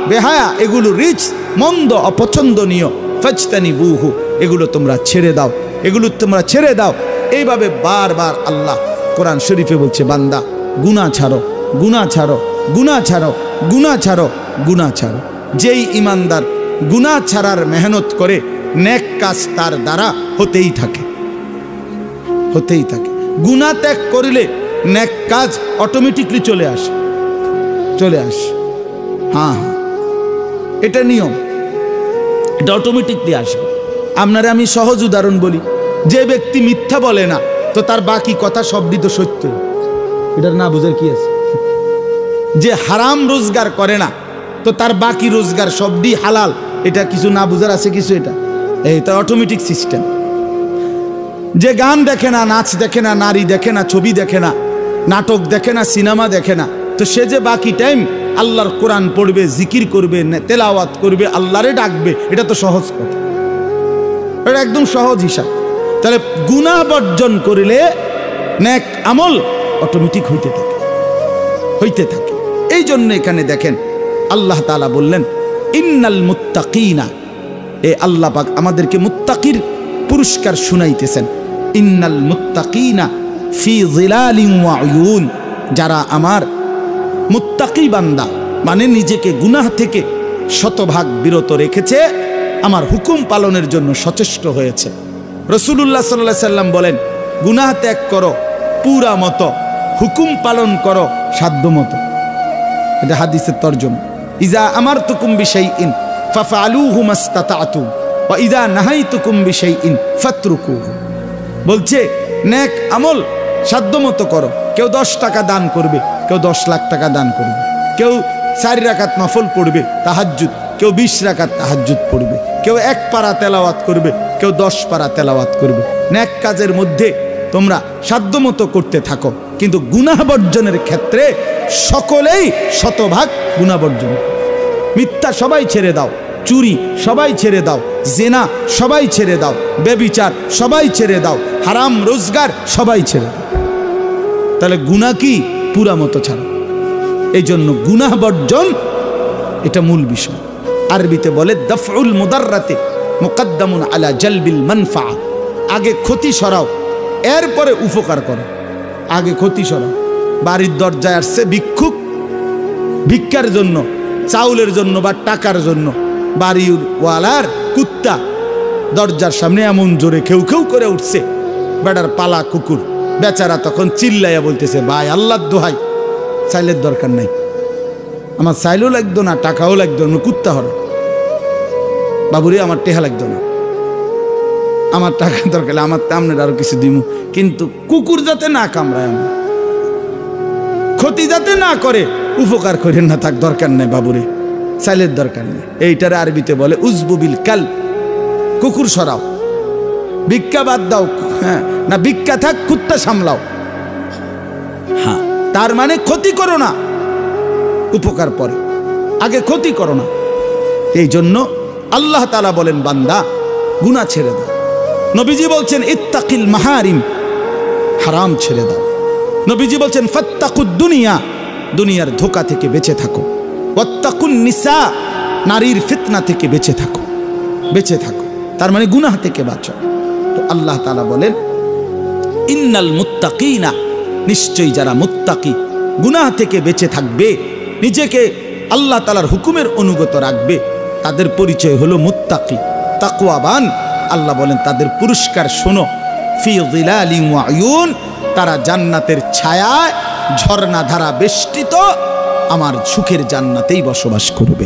বেহায়া, এগুলো রিজ, মন্দ, অপছন্দনীয়। ফাজতানিবুহু, এগুলো তোমরা ছেড়ে দাও, এগুলো তোমরা ছেড়ে দাও। এইভাবে বারবার আল্লাহ কোরআন শরীফে বলছে, বান্দা গুনাহ ছাড়ো, গুনাহ ছাড়ো, গুনাহ ছাড়ো, গুনাহ ছাড়ো, গুনাহ ছাড়ো। যেই ইমানদার গুনাহ ছাড়ার মেহনত করে, নেক কাজ তার দ্বারা হতেই থাকে, হতেই থাকে। গুনাহ ত্যাগ করলে নেক কাজ অটোমেটিকলি চলে আসে, চলে আসে। হ্যাঁ হ্যাঁ, এটা নিয়ম, এটা অটোমেটিকলি আসবে। আপনারা আমি সহজ উদাহরণ বলি, যে ব্যক্তি মিথ্যা বলে না, তো তার বাকি কথা সবই তো সত্য, এটার না বুঝার কি আছে? যে হারাম রোজগার করে না, তো তার বাকি রোজগার সবই হালাল, এটা কিছু না বুঝার আছে কিছু? এটা অটোমেটিক সিস্টেম। যে গান দেখে না, নাচ দেখে না, নারী দেখে না, ছবি দেখে না, নাটক দেখে না, সিনেমা দেখে না, তো সে যে বাকি টাইম আল্লাহর কোরআন পড়বে, জিকির করবে, তেলাওয়াত করবে, আল্লাহরে ডাকবে, এটা তো সহজ কথা, এটা একদম সহজ হিসাব। তাহলে গুনাহ বর্জন করলে নেক আমল অটোমেটিক হইতে থাকে, হইতে থাকে। এই জন্য এখানে দেখেন আল্লাহ তাআলা বললেন ইন্নাল মুত্তাকিনা, এ আল্লাহ পাক আমাদেরকে মুত্তাকির পুরস্কার শুনাইতেছেন। ইন্নাল মুত্তাকিনা ফি যিলালিন ওয়া উয়ুন, যারা আমার মুত্তাকি বান্দা, মানে নিজেকে গুনাহ থেকে শতভাগ বিরত রেখেছে, আমার হুকুম পালনের জন্য সচেষ্ট হয়েছে। রাসূলুল্লাহ সাল্লাল্লাহু আলাইহি সাল্লাম বলেন, গুনাহ ত্যাগ করো পুরা মতো, হুকুম পালন করো সাধ্য মতো। এটা হাদিসের তরজমা। ইজা আমারতুকুম বিশাইইন ফাফআলুহু মাস্তাতাতুম ওয়া ইজা নাহাইতুকুম বিশাইইন ফাতরুকুহু। বলছে নেক আমল সাধ্য মতো করো। কেউ 10 টাকা দান করবে, কেউ 10 লাখ টাকা দান করবে, কেউ 4 রাকাত নফল পড়বে তাহাজ্জুদ, কেউ 20 রাকাত তাহাজ্জুদ পড়বে, কেউ 1 পারা তেলাওয়াত করবে, কেউ 10 পারা তেলাওয়াত করবে। নেক কাজের মধ্যে তোমরা সাধ্যমতো করতে থাকো, কিন্তু গুনাহ বর্জনের ক্ষেত্রে সকলেই শতভাগ গুনাহ বর্জন। মিথ্যা সবাই ছেড়ে দাও, চুরি সবাই ছেড়ে দাও, জেনা সবাই ছেড়ে দাও, ব্যভিচার সবাই ছেড়ে দাও, হারাম রোজগার সবাই ছেড়ে দাও। তাহলে গুনাহ কি? পুরা মতো ছাড়ো। এই জন্য গুনাহ বর্জন এটা মূল বিষয়। আরবিতে বলে দফউল মুদাররাতি মুকদ্দামুন আলা জালবিল মানফা। আগে ক্ষতি সরাও, এরপরে উপকার করো। আগে ক্ষতি সরাও। বাড়ির দরজায় আসছে ভিক্ষুক, ভিক্ষার জন্য, চাউলের জন্য বা টাকার জন্য, বাড়িওয়ালার কুত্তা দরজার সামনে এমন জোরে খেউ খেউ করে উঠছে, বেটার পালা কুকুর। বেচারা তখন চিল্লাইয়া বলতেছে, ভাই আল্লাহর দোহাই, চাইলের দরকার নাই, আমার চাইলেও লাগতো না, টাকাও লাগতো না, কুত্তা হর বাবুরে, আমার টেহা লাগতো না, আমার টাকা দরকার, আমার তামনের আরো কিছু দিমু, কিন্তু কুকুর যাতে না কামড়ায়, আমার ক্ষতি যাতে না করে, উপকার করেন না, থাক দরকার নেই বাবুরে, চাইলের দরকার নেই। এইটারে আরবিতে বলে উজবুবিল কাল। কুকুর সরাও, ভিক্ষা বাদ দাও, হ্যাঁ না ভিক্ষা থাক, কুত্তা সামলাও। হ্যাঁ, তার মানে ক্ষতি করো না, উপকার পরে, আগে ক্ষতি করো না। এই জন্য আল্লাহ তাআলা বলেন, বান্দা গুনাহ ছেড়ে দাও। নবীজি বলছেন ইত্তাকিল মাহারিম, হারাম ছেড়ে দাও। নবীজি বলছেন ফাত্তাকুদ দুনিয়া, দুনিয়ার ধোঁকা থেকে বেঁচে থাকো। ওয়াত্তাকুন নিসা, নারীর ফিতনা থেকে বেঁচে থাকো, বেঁচে থাকো। তার মানে গুনাহ থেকে বাঁচো। তো আল্লাহ তাআলা বলেন ইন্নাল মুত্তাকিনা, নিশ্চয়ই যারা মুত্তাকি, গুনাহ থেকে বেঁচে থাকবে, নিজেকে আল্লাহ তাআলার হুকুমের অনুগত রাখবে, তাদের পরিচয় হলো মুত্তাকি, তাকওয়াবান। আল্লাহ বলেন তাদের পুরস্কার শোনো, ফি যিলালিন ওয়া আয়ুন, তারা জান্নাতের ছায়ায় ঝর্ণা ধারা বেষ্টিত আমার সুখের জান্নাতেই বসবাস করবে।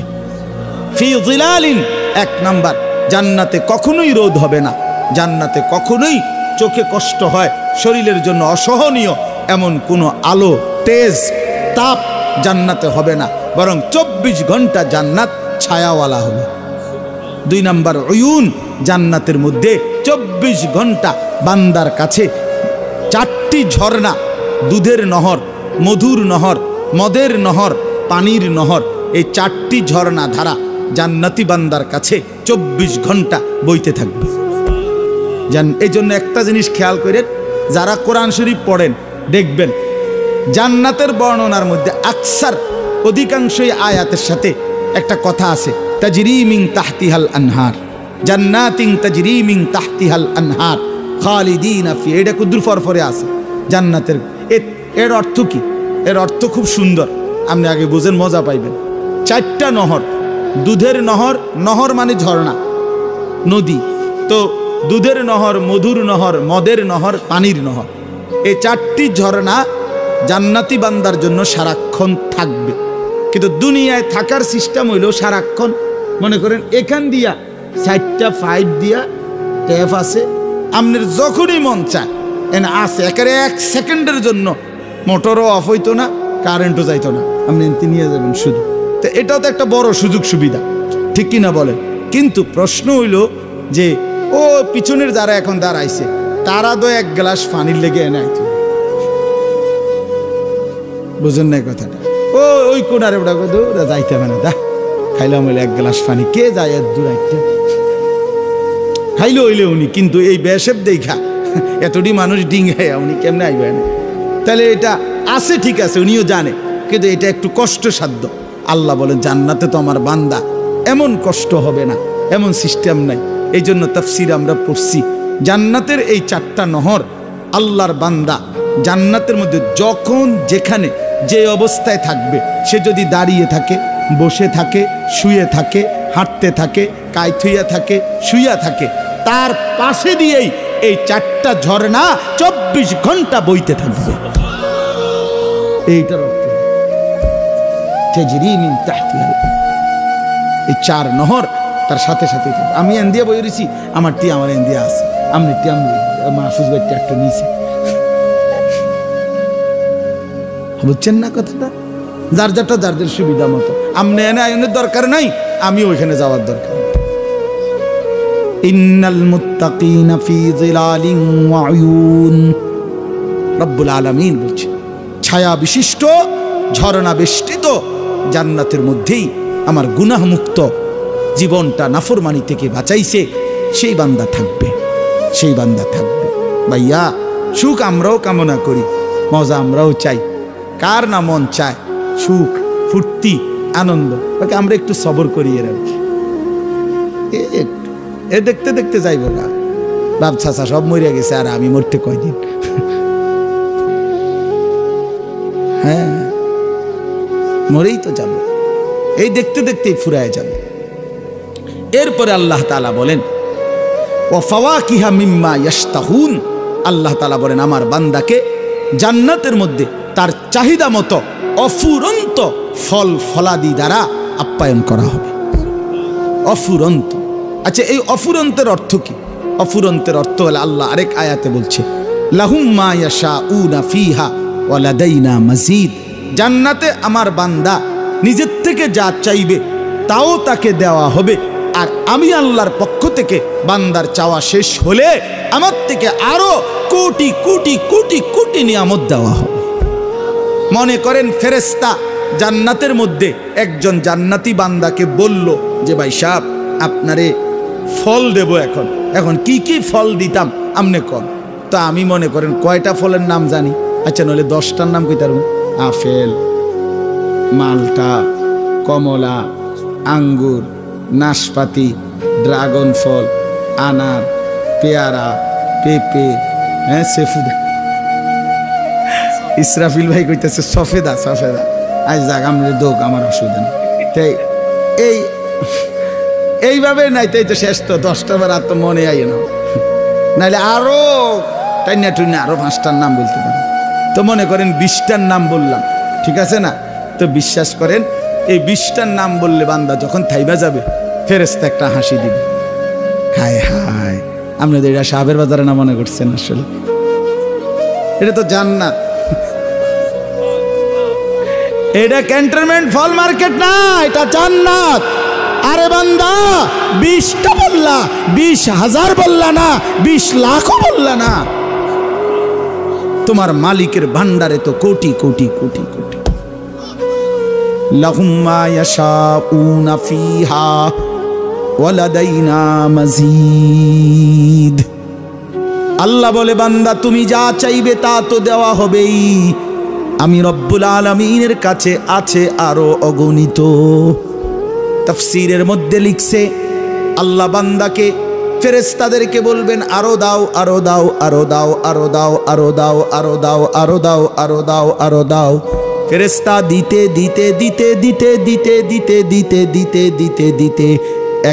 ফি যিলালিন, 1 নাম্বার, জান্নাতে কখনোই রোদ হবে না, জান্নাতে কখনোই চোখে কষ্ট হয়, শরীরের জন্য অসহনীয় এমন কোনো আলো, তেজ, তাপ জান্নাতে হবে না, বরং 24 ঘন্টা জান্নাত ছায়াওয়ালা হবে। 2 নাম্বার, উয়ুন, জান্নাতের মধ্যে 24 ঘন্টা বান্দার কাছে 4টি ঝর্ণা, দুধের নহর, মধুর নহর, মদের নহর, পানির নহর, এই 4টি ঝর্ণা ধারা জান্নাতি বান্দার কাছে 24 ঘন্টা বইতে থাকবে। এই জন্য একটা জিনিস খেয়াল করেন, যারা কোরআন শরীফ পড়েন দেখবেন জান্নাতের বর্ণনার মধ্যে আকসার, অধিকাংশই আয়াতের সাথে একটা কথা আছে, তাজরি মিন তাহতিহাল আনহার, জান্নাতিন তাজরি মিন তাহতিহাল আনহার খালিদিনা ফি। এটা কুদ্দুর ফরফরে আছে জান্নাতের। এর অর্থ কি? এর অর্থ খুব সুন্দর, আপনি আগে বুঝেন, মজা পাইবেন। 4টা নহর, দুধের নহর, নহর মানে ঝর্ণা, নদী, তো দুধের নহর, মধুর নহর, মদের নহর, পানির নহর, এই 4টি ঝর্ণা জান্নাতি বান্দার জন্য সারাক্ষণ থাকবে। কিন্তু দুনিয়ায় থাকার সিস্টেম হইল সারাক্ষণ, মনে করেন এখান দিয়া 4টা পাইপ দিয়া ট্যাপ আছে, আপনার যখনই মন চায় এনে আছে, একেবারে 1 সেকেন্ডের জন্য মোটরও অফ হইতো না, কারেন্টও যাইতো না, আপনি নিয়ে যাবেন শুধু। তো এটাও তো একটা বড় সুযোগ সুবিধা, ঠিক কিনা বলেন? কিন্তু প্রশ্ন হইল যে ও পিছনের যারা এখন দাঁড়াইছে, তারা তো 1 গ্লাস পানির লেগে এনে আইতো, বুঝেন না কথাটা? ওই কোনারে ওটা যাইতে হবে না, দা খাইলাম হইলে 1 গ্লাস পানি, কে যায় এত দূর আইতে, খাইলে হইলে উনি, কিন্তু এই বেশেব দেখা এতটি মানুষ ডিঙ্গায় উনি কেমনে আইবে না? তাহলে এটা আছে, ঠিক আছে, উনিও জানে, কিন্তু এটা একটু কষ্টসাধ্য। আল্লাহ বলেন জান্নাতে তো আমার বান্দা এমন কষ্ট হবে না, এমন সিস্টেম নাই। এই জন্য তাফসির আমরা পড়ছি, জান্নাতের এই 4টা নহর, আল্লাহর বান্দা জান্নাতের মধ্যে যখন যেখানে যে অবস্থায় থাকবে, সে যদি দাঁড়িয়ে থাকে, বসে থাকে, শুয়ে থাকে, হাঁটতে থাকে, কায়থুইয়া থাকে, শুইয়া থাকে, তার পাশে দিয়েই এই 4টা ঝর্ণা 24 ঘন্টা বইতে থাকবে। এইটার অর্থ তাজরি মিন তাহতিহা, এই 4 নহর তার সাথে সাথে থাকবে। আমি এন্দিয়া বই রইছি, আমার টি আমার এন্দিয়া আছে, আমনে টি আমি মাহফুজ ভাই একটা নিছে। বুঝছেন না কথাটা? যার যারটা যার সুবিধা মতো। আমনে এনে আইনের দরকার নাই, আমি ওইখানে যাওয়ার দরকার। ইন্নাল মুত্তাকিনা ফি যিলালিন ওয়া উয়ুন, রব্বুল আলামিন বলছেন ছায়া বিশিষ্ট ঝর্ণা বেষ্টিত জান্নাতের মধ্যেই আমার গুনাহ মুক্ত জীবনটা নাফরমানি থেকে বাঁচাইছে সেই বান্দা থাকবে, সেই বান্দা থাকবে। ভাইয়া সুখ আমরাও কামনা করি, মজা আমরাও চাই, কার না মন চায় সুখ, ফুর্তি, আনন্দ। ওকে আমরা একটু সবর করিয়ে রাখি, এ দেখতে দেখতে যাইব না। বাপ চাচা সব মরিয়া গেছে, আর আমি মরতে কয়দিন। হ্যাঁ, মরেই তো যাব, এই দেখতে দেখতেই ফুরায় যাবে। এরপরে আল্লাহ তাআলা বলেন ওয়া ফাওয়াকিহা মিম্মা ইয়াশতাহুন, আল্লাহ তাআলা বলেন আমার বান্দাকে জান্নাতের মধ্যে তার চাহিদা মতো অফুরন্ত ফল ফলাদি দ্বারা আপ্যায়ন করা হবে। অফুরন্ত, আচ্ছা এই অফুরন্তের অর্থ কি? অফুরন্তের অর্থ হলো আল্লাহ আরেক আয়াতে বলছে লাহুম মা ইয়াশাউনা ফিহা ওয়া লাদাইনা মাজিদ, জান্নাতে আমার বান্দা নিজের থেকে যা চাইবে তাও তাকে দেওয়া হবে, আর আমি আল্লাহর পক্ষ থেকে বান্দার চাওয়া শেষ হলে আমার থেকে আরো কোটি কোটি কোটি কোটি নিয়ামত দেওয়া হবে। মনে করেন ফেরেশতা জান্নাতের মধ্যে একজন জান্নাতি বান্দাকে বলল যে ভাই সাহেব আপনারে ফল দেব, এখন কি কি ফল দিতাম আমনে কম। তো আমি মনে করেন কয়টা ফলের নাম জানি, আচ্ছা নইলে 10টার নাম কইতার, আপেল, মালটা, কমলা, আঙ্গুর, নাশপাতি, ড্রাগন ফল, আনার, পেয়ারা, পেঁপে, হ্যাঁ সেফুদা, ইসরাফিল ভাই কইতেছে সফেদা, সফেদা। আজ যাক আমরা দোক, আমার অসুবিধা নেই। তাই এইভাবে নাই তাই তো শেষ, তো 10টা বার আর তো মনে আই না, নাইলে আরো টাইনা টুইনা আরো 5টার নাম বলতে পারেন। তো মনে করেন 20টার নাম বললাম, ঠিক আছে না? তো বিশ্বাস করেন এই 20টার নাম বললে বান্দা যখন থাইবা যাবে ফেরেশতা একটা হাসি দিবে। হায় হায়, আপনাদের এটা সাহাবের বাজারে না মনে করছেন? আসলে এটা তো জান্নাত, এটা ক্যান্টনমেন্ট ফল মার্কেট না, এটা জান্নাত। আরে বান্দা 20টা বললা, 20,000 বললা না, 20 লাখও বললা না, তোমার মালিকের ভান্ডারে তো কোটি কোটি কোটি কোটি। লাহুম মা ইয়াশাউনা ফিহা ওয়া লাদাইনা মাজিদ। আল্লাহ বলে বান্দা তুমি যা চাইবে তা তো দেওয়া হবেই, আমি রব্বুল আলামিনের কাছে আছে আরো অগণিত। তাফসীরের মধ্যে লিখছে আল্লাহ বান্দাকে ফেরেশতাদেরকে বলবেন আরো দাও, আরো দাও, আরো দাও, আরো দাও, আরো দাও, আরো দাও, আরো দাও, আরো দাও, আরো দাও। ফেরেশতা দিতে দিতে দিতে দিতে দিতে দিতে দিতে দিতে দিতে দিতে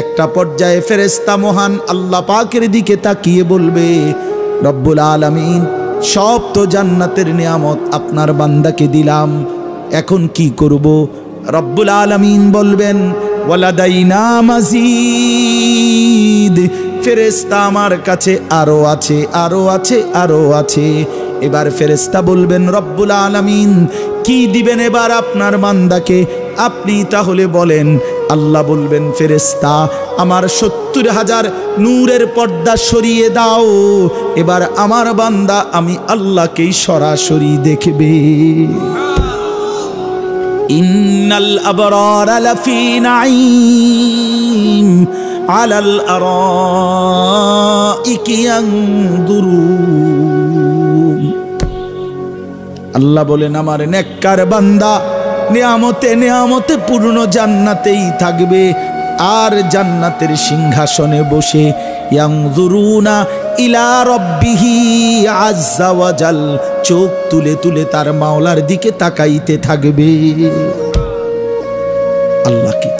একটা পর্যায়ে ফেরেশতা মহান আল্লাহ পাকের দিকে তাকিয়ে বলবে রব্বুল আলামিন সব তো জান্নাতের নিয়ামত আপনার বান্দাকে দিলাম, এখন কি করব? রব্বুল আলামিন বলবেন ওয়ালাদাইনা মাজিদ, ফেরেশতা আমার কাছে আরো আছে, আরো আছে, আরো আছে। এবার ফেরেশতা বলবেন রব্বুল আলামিন কি দিবেন এবার আপনার বান্দাকে, আপনি তাহলে বলেন। আল্লাহ বলবেন ফেরেশতা আমার 70,000 নূরের পর্দা সরিয়ে দাও, এবার আমার বান্দা আমি আল্লাহকেই সরাসরি দেখবে। ইন্নাল আবরারা লাফি নাঈম আলাল আরাইকি ইয়ানদুরুন। আল্লাহ বলেন আমার নেককার বান্দা নিয়ামতে নিয়ামতে পূর্ণ জান্নাতেই থাকবে, আর জান্নাতের সিংহাসনে বসে ইয়ানজুরুনা ইলা রাব্বিহি আযজা ওয়া জাল, চোখ তুলে তুলে তার মাওলার দিকে তাকাইতে থাকবে। আল্লাহ কি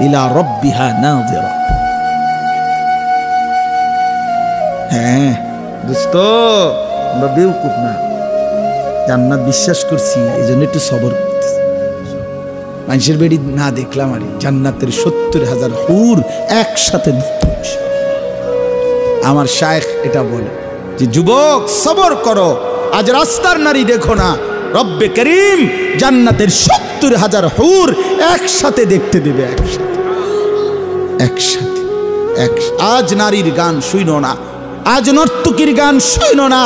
ইলা রাব্বিহা নাযিরা, হ্যাঁ দোস্ত, আমরা বেউকুফ না, জান্নাত বিশ্বাস করছি, এই জন্য একটু সবর করতেছি। মানুষের বেড়ি না দেখলাম আর জান্নাতের 70,000 হুর একসাথে দেখতে বসে। আমার শায়েখ এটা বলে যে যুবক সবর করো, আজ রাস্তার নারী দেখো না, রব্বে করিম জান্নাতের 70,000 হুর একসাথে দেখতে দেবে, একসাথে। আজ নারীর গান শুইনো না, আজ নর্তকীর গান শুইনো না,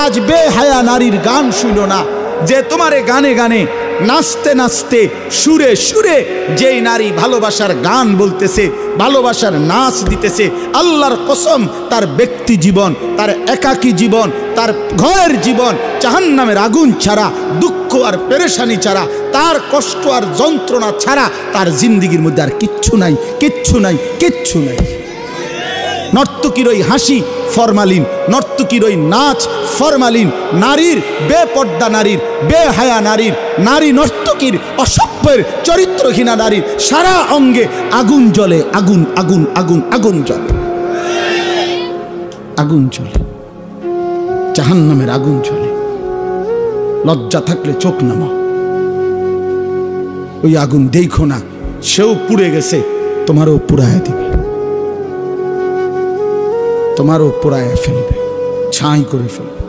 আজ বেহায়া নারীর গান শুইনো না, যে তোমারে গানে গানে নাচতে নাচতে সুরে সুরে যেই নারী ভালোবাসার গান বলতেছে, ভালোবাসার নাচ দিতেছে, আল্লাহর কসম তার ব্যক্তি জীবন, তার একাকী জীবন, তার ঘরের জীবন জাহান্নামের আগুন ছাড়া, দুঃখ আর পেরেশানি ছাড়া, তার কষ্ট আর যন্ত্রণা ছাড়া তার জিন্দিগির মধ্যে আর কিচ্ছু নাই, কিচ্ছু নাই, কিচ্ছু নাই। নর্তকীর ওই হাসি ফরমালিন, নর্তকীর ওই নাচ ফরমালিন, নারীর বেপর্দা নারীর, বেহায়া নারীর, নারী নর্তকীর, অসভ্যের, চরিত্রহীনা নারীর সারা অঙ্গে আগুন জ্বলে, আগুন আগুন আগুন আগুন জ্বলে, আগুন জ্বলে, জাহান্নামের আগুন জ্বলে। লজ্জা থাকলে চোখ নামা, ওই আগুন দেখো না, সেও পুড়ে গেছে, তোমারও পুড়ায় দিবে, তোমারও পোড়ায় ফেলবে, ছাই করে ফেলবে।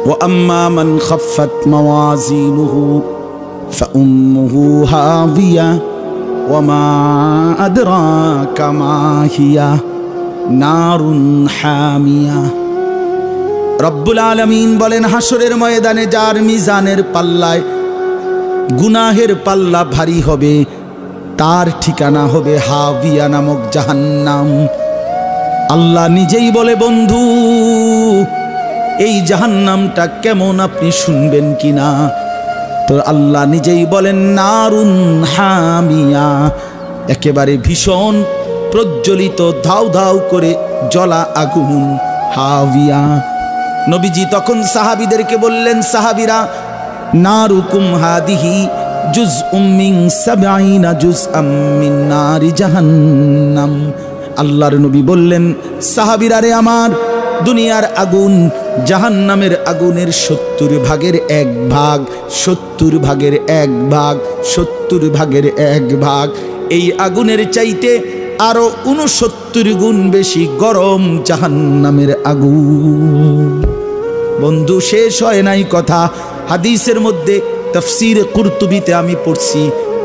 وأما من خفت موازينه فأمه هاوية وما أدراك ما هي نار حامية। রব্বুল আলামিন বলেন, হাসরের ময়দানে যার মিজানের পাল্লায় গুনাহের পাল্লা ভারী হবে, তার ঠিকানা হবে হাবিয়া নামক জাহান্নাম। আল্লাহ নিজেই বলে, বন্ধু এই জাহান্নামটা কেমন আপনি শুনবেন কিনা? তো আল্লাহ নিজেই বলেন নারুন হামিয়া, একেবারে ভীষণ প্রজ্বলিত ধাউ ধাউ করে জ্বলা আগুন, হাবিয়া। নবীজি তখন সাহাবীদেরকে বললেন, সাহাবীরা নারুকুম হাদিহি জুজউম মিন 70 জুজআম মিন নারি জাহান্নাম। আল্লাহর নবী বললেন, সাহাবীরা রে আমার, দুনিয়ার আগুন জাহান্নামের আগুনের 70 ভাগের 1 ভাগ, 70 ভাগের 1 ভাগ, 70 ভাগের 1 ভাগ। এই আগুনের চাইতে আরো 69 গুণ বেশি গরম জাহান্নামের আগুন। বন্ধু শেষ হয় নাই কথা, হাদিসের মধ্যে তাফসীরে কুরতুবিতে আমি পড়ছি,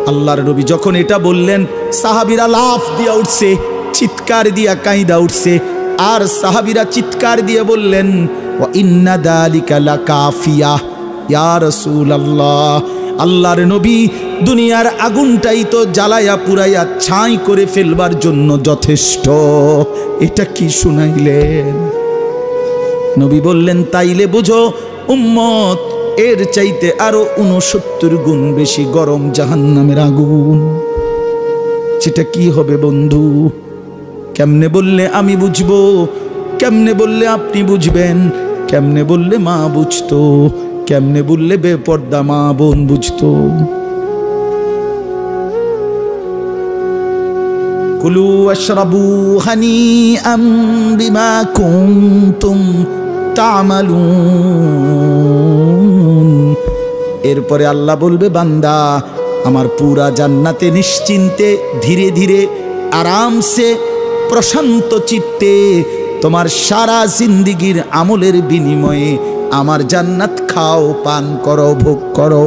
আল্লাহর নবী যখন এটা বললেন, সাহাবীরা লাফ দিয়া উঠছে, চিৎকার দিয়া কাঁইদা উঠছে, আর সাহাবীরা চিৎকার দিয়ে বললেন, ওয়া ইন্না যালিকা লাকাফিয়া ইয়া রাসূলুল্লাহ, আল্লাহর নবী দুনিয়ার আগুনটাই তো জ্বালায়া পুরাইয়া ছাই করে ফেলবার জন্য যথেষ্ট, এটা কি শুনাইলেন? নবী বললেন, তাইলে বুঝো উম্মত, এর চাইতে আরো 69 গুণ বেশি গরম জাহান্নামের আগুন। সেটা কি হবে বন্ধু? কেমনে বললে আমি বুঝবো? কেমনে বললে আপনি বুঝবেন? কেমনে বললে মা বুঝতো? কেমনে বললে বেপর্দা মা বোন বুঝতো? কুলু আশরাবু হানিআম বিমা কুনতুম তা'মালুন। এরপরে আল্লাহ বলবে, বান্দা আমার পুরা জান্নাতে নিশ্চিন্তে ধীরে ধীরে আরামসে প্রশান্ত চিত্তে তোমার সারা জিন্দিগির আমলের বিনিময়ে আমার জান্নাত খাও, পান করো, ভোগ করো।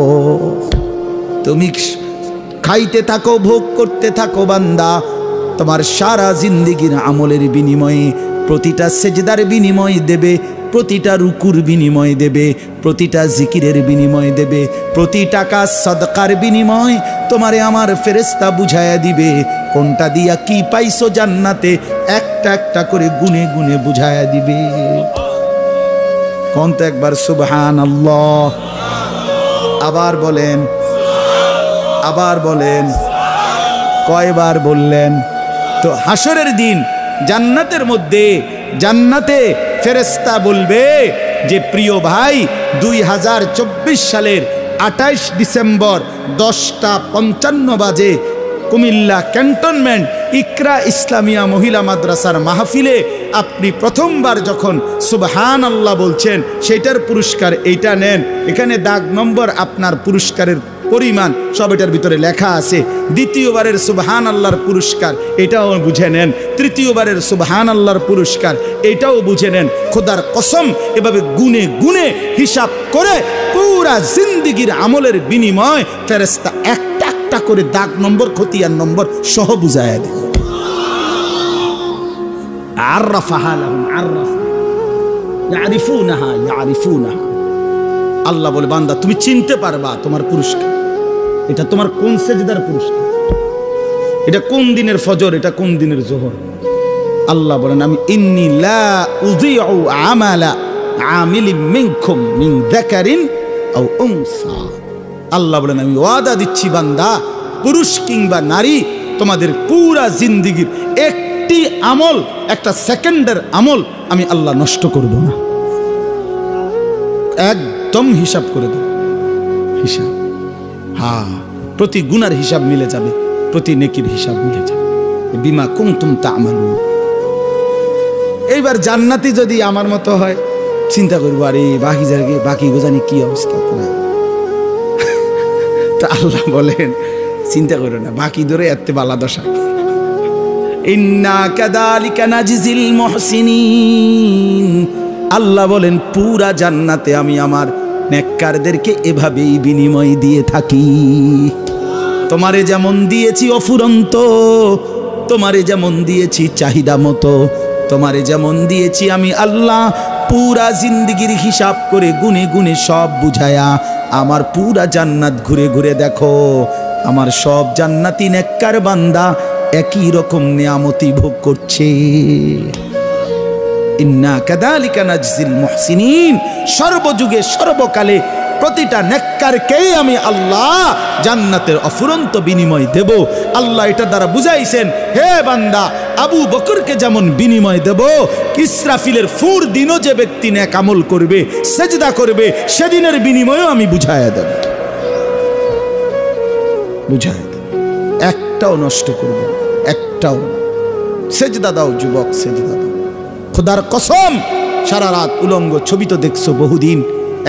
তুমি খাইতে থাকো, ভোগ করতে থাকো বান্দা, তোমার সারা জিন্দিগির আমলের বিনিময়ে, প্রতিটা সেজদার বিনিময় দেবে, প্রতিটা রুকুর বিনিময় দেবে, প্রতিটা জিকিরের বিনিময় দেবে, প্রতি টাকা সদকার বিনিময় তোমারে আমার ফেরেশতা বুঝায়া দিবে কোনটা দিয়া কি পাইছো জান্নাতে, একটা একটা করে গুনে গুনে বুঝায়া দিবে। কোন তো একবার সুবহানাল্লাহ, আবার বলেন, আবার বলেন, কয়বার বললেন? তো হাসরের দিন জান্নাতের মধ্যে, জান্নাতে ফেরেশতা বলবে যে প্রিয় ভাই, 2024 সালের 28 ডিসেম্বর 10টা 55 বাজে কুমিল্লা ক্যান্টনমেন্ট ইকরা ইসলামিয়া মহিলা মাদ্রাসার মাহফিলে আপনি প্রথমবার যখন সুবহানাল্লাহ বলছেন, সেটার পুরস্কার এইটা নেন। এখানে দাগ নম্বর আপনার পুরস্কারের পরিমাণ সব এটার ভিতরে লেখা আছে। দ্বিতীয়বারের সুবহানাল্লাহর পুরস্কার এটাও বুঝে নেন। তৃতীয়বারের সুবহানাল্লাহর পুরস্কার এটাও বুঝে নেন। খোদার কসম, এভাবে গুনে গুনে হিসাব করে পুরা জিন্দেগির আমলের বিনিময় ফেরেশতা একটা একটা করে দাগ নম্বর, খতিয়ান নম্বর সহ বুঝায় দেয়। আররাফাহা লাহুম, আররাফা ইয়ারিফুনাহা ইয়ারিফুনাহা। আল্লাহ বলে, বান্দা তুমি চিনতে পারবা তোমার পুরস্কার। এটা তোমার কোন সেজদার পুরস্কার, এটা কোন দিনের ফজর, এটা কোন দিনের জোহর। আল্লাহ বলেন, আমি ইন্নী লা উযিউ আমালা আমিলিন মিনকুম মিন যাকারিন আও উনসা। আল্লাহ বলেন, আমি ওয়াদা দিচ্ছি বান্দা, পুরুষ কিংবা নারী, তোমাদের পুরা জিন্দেগির একটি আমল, একটা সেকেন্ডের আমল আমি আল্লাহ নষ্ট করব না। একদম হিসাব করে দেব, হিসাব। হ্যাঁ, প্রতি গুনার হিসাব মিলে যাবে, প্রতি নেকির হিসাব মিলে যাবে। বিমা কুনতুম তা'মালুন। এইবার জান্নাতি যদি আমার মতো হয়, চিন্তা করবো, আরে বাকি গোজানি কি অবস্থা। তা আল্লাহ বলেন, চিন্তা করো না, বাকি ধরে এত বালা দশা। ইন্না কাযালিকা নাজিজিল মুহসিনিন। আল্লাহ বলেন, পুরা জান্নাতে আমি আমার নেককারদেরকে এভাবেই বিনিময় দিয়ে থাকি। তোমারে যেমন দিয়েছি অফুরন্ত, তোমারে যেমন দিয়েছি চাহিদা মতো, তোমারে যেমন দিয়েছি আমি আল্লাহ পুরা জিন্দেগির হিসাব করে গুনে গুনে সব বুঝায়া আমার পুরা জান্নাত ঘুরে ঘুরে দেখো, আমার সব জান্নাতি নেককার বান্দা একই রকম নিয়ামতি ভোগ করছে। ইন্না কাযালিকা নাজজিল মুহসিনিন। সর্বযুগে সর্বকালে প্রতিটা নেককারকেই আমি আল্লাহ জান্নাতের অফুরন্ত বিনিময় দেব। আল্লাহ এটা দ্বারা বুঝাইছেন, হে বান্দা, আবু বকরকে যেমন বিনিময় দেব, ইসরাফিলের ফুর দিনও যে ব্যক্তি নেক আমল করবে, সেজদা করবে, সেদিনের বিনিময়ও আমি বুঝাইয়া দেব, বুঝাইয়া দেব। একটাও নষ্ট করব, একটাও। সেজদা দাও যুবক, সেজদা দাও। খোদার কসম, সারা রাত উলঙ্গ ছবি তো দেখছো বহুদিন,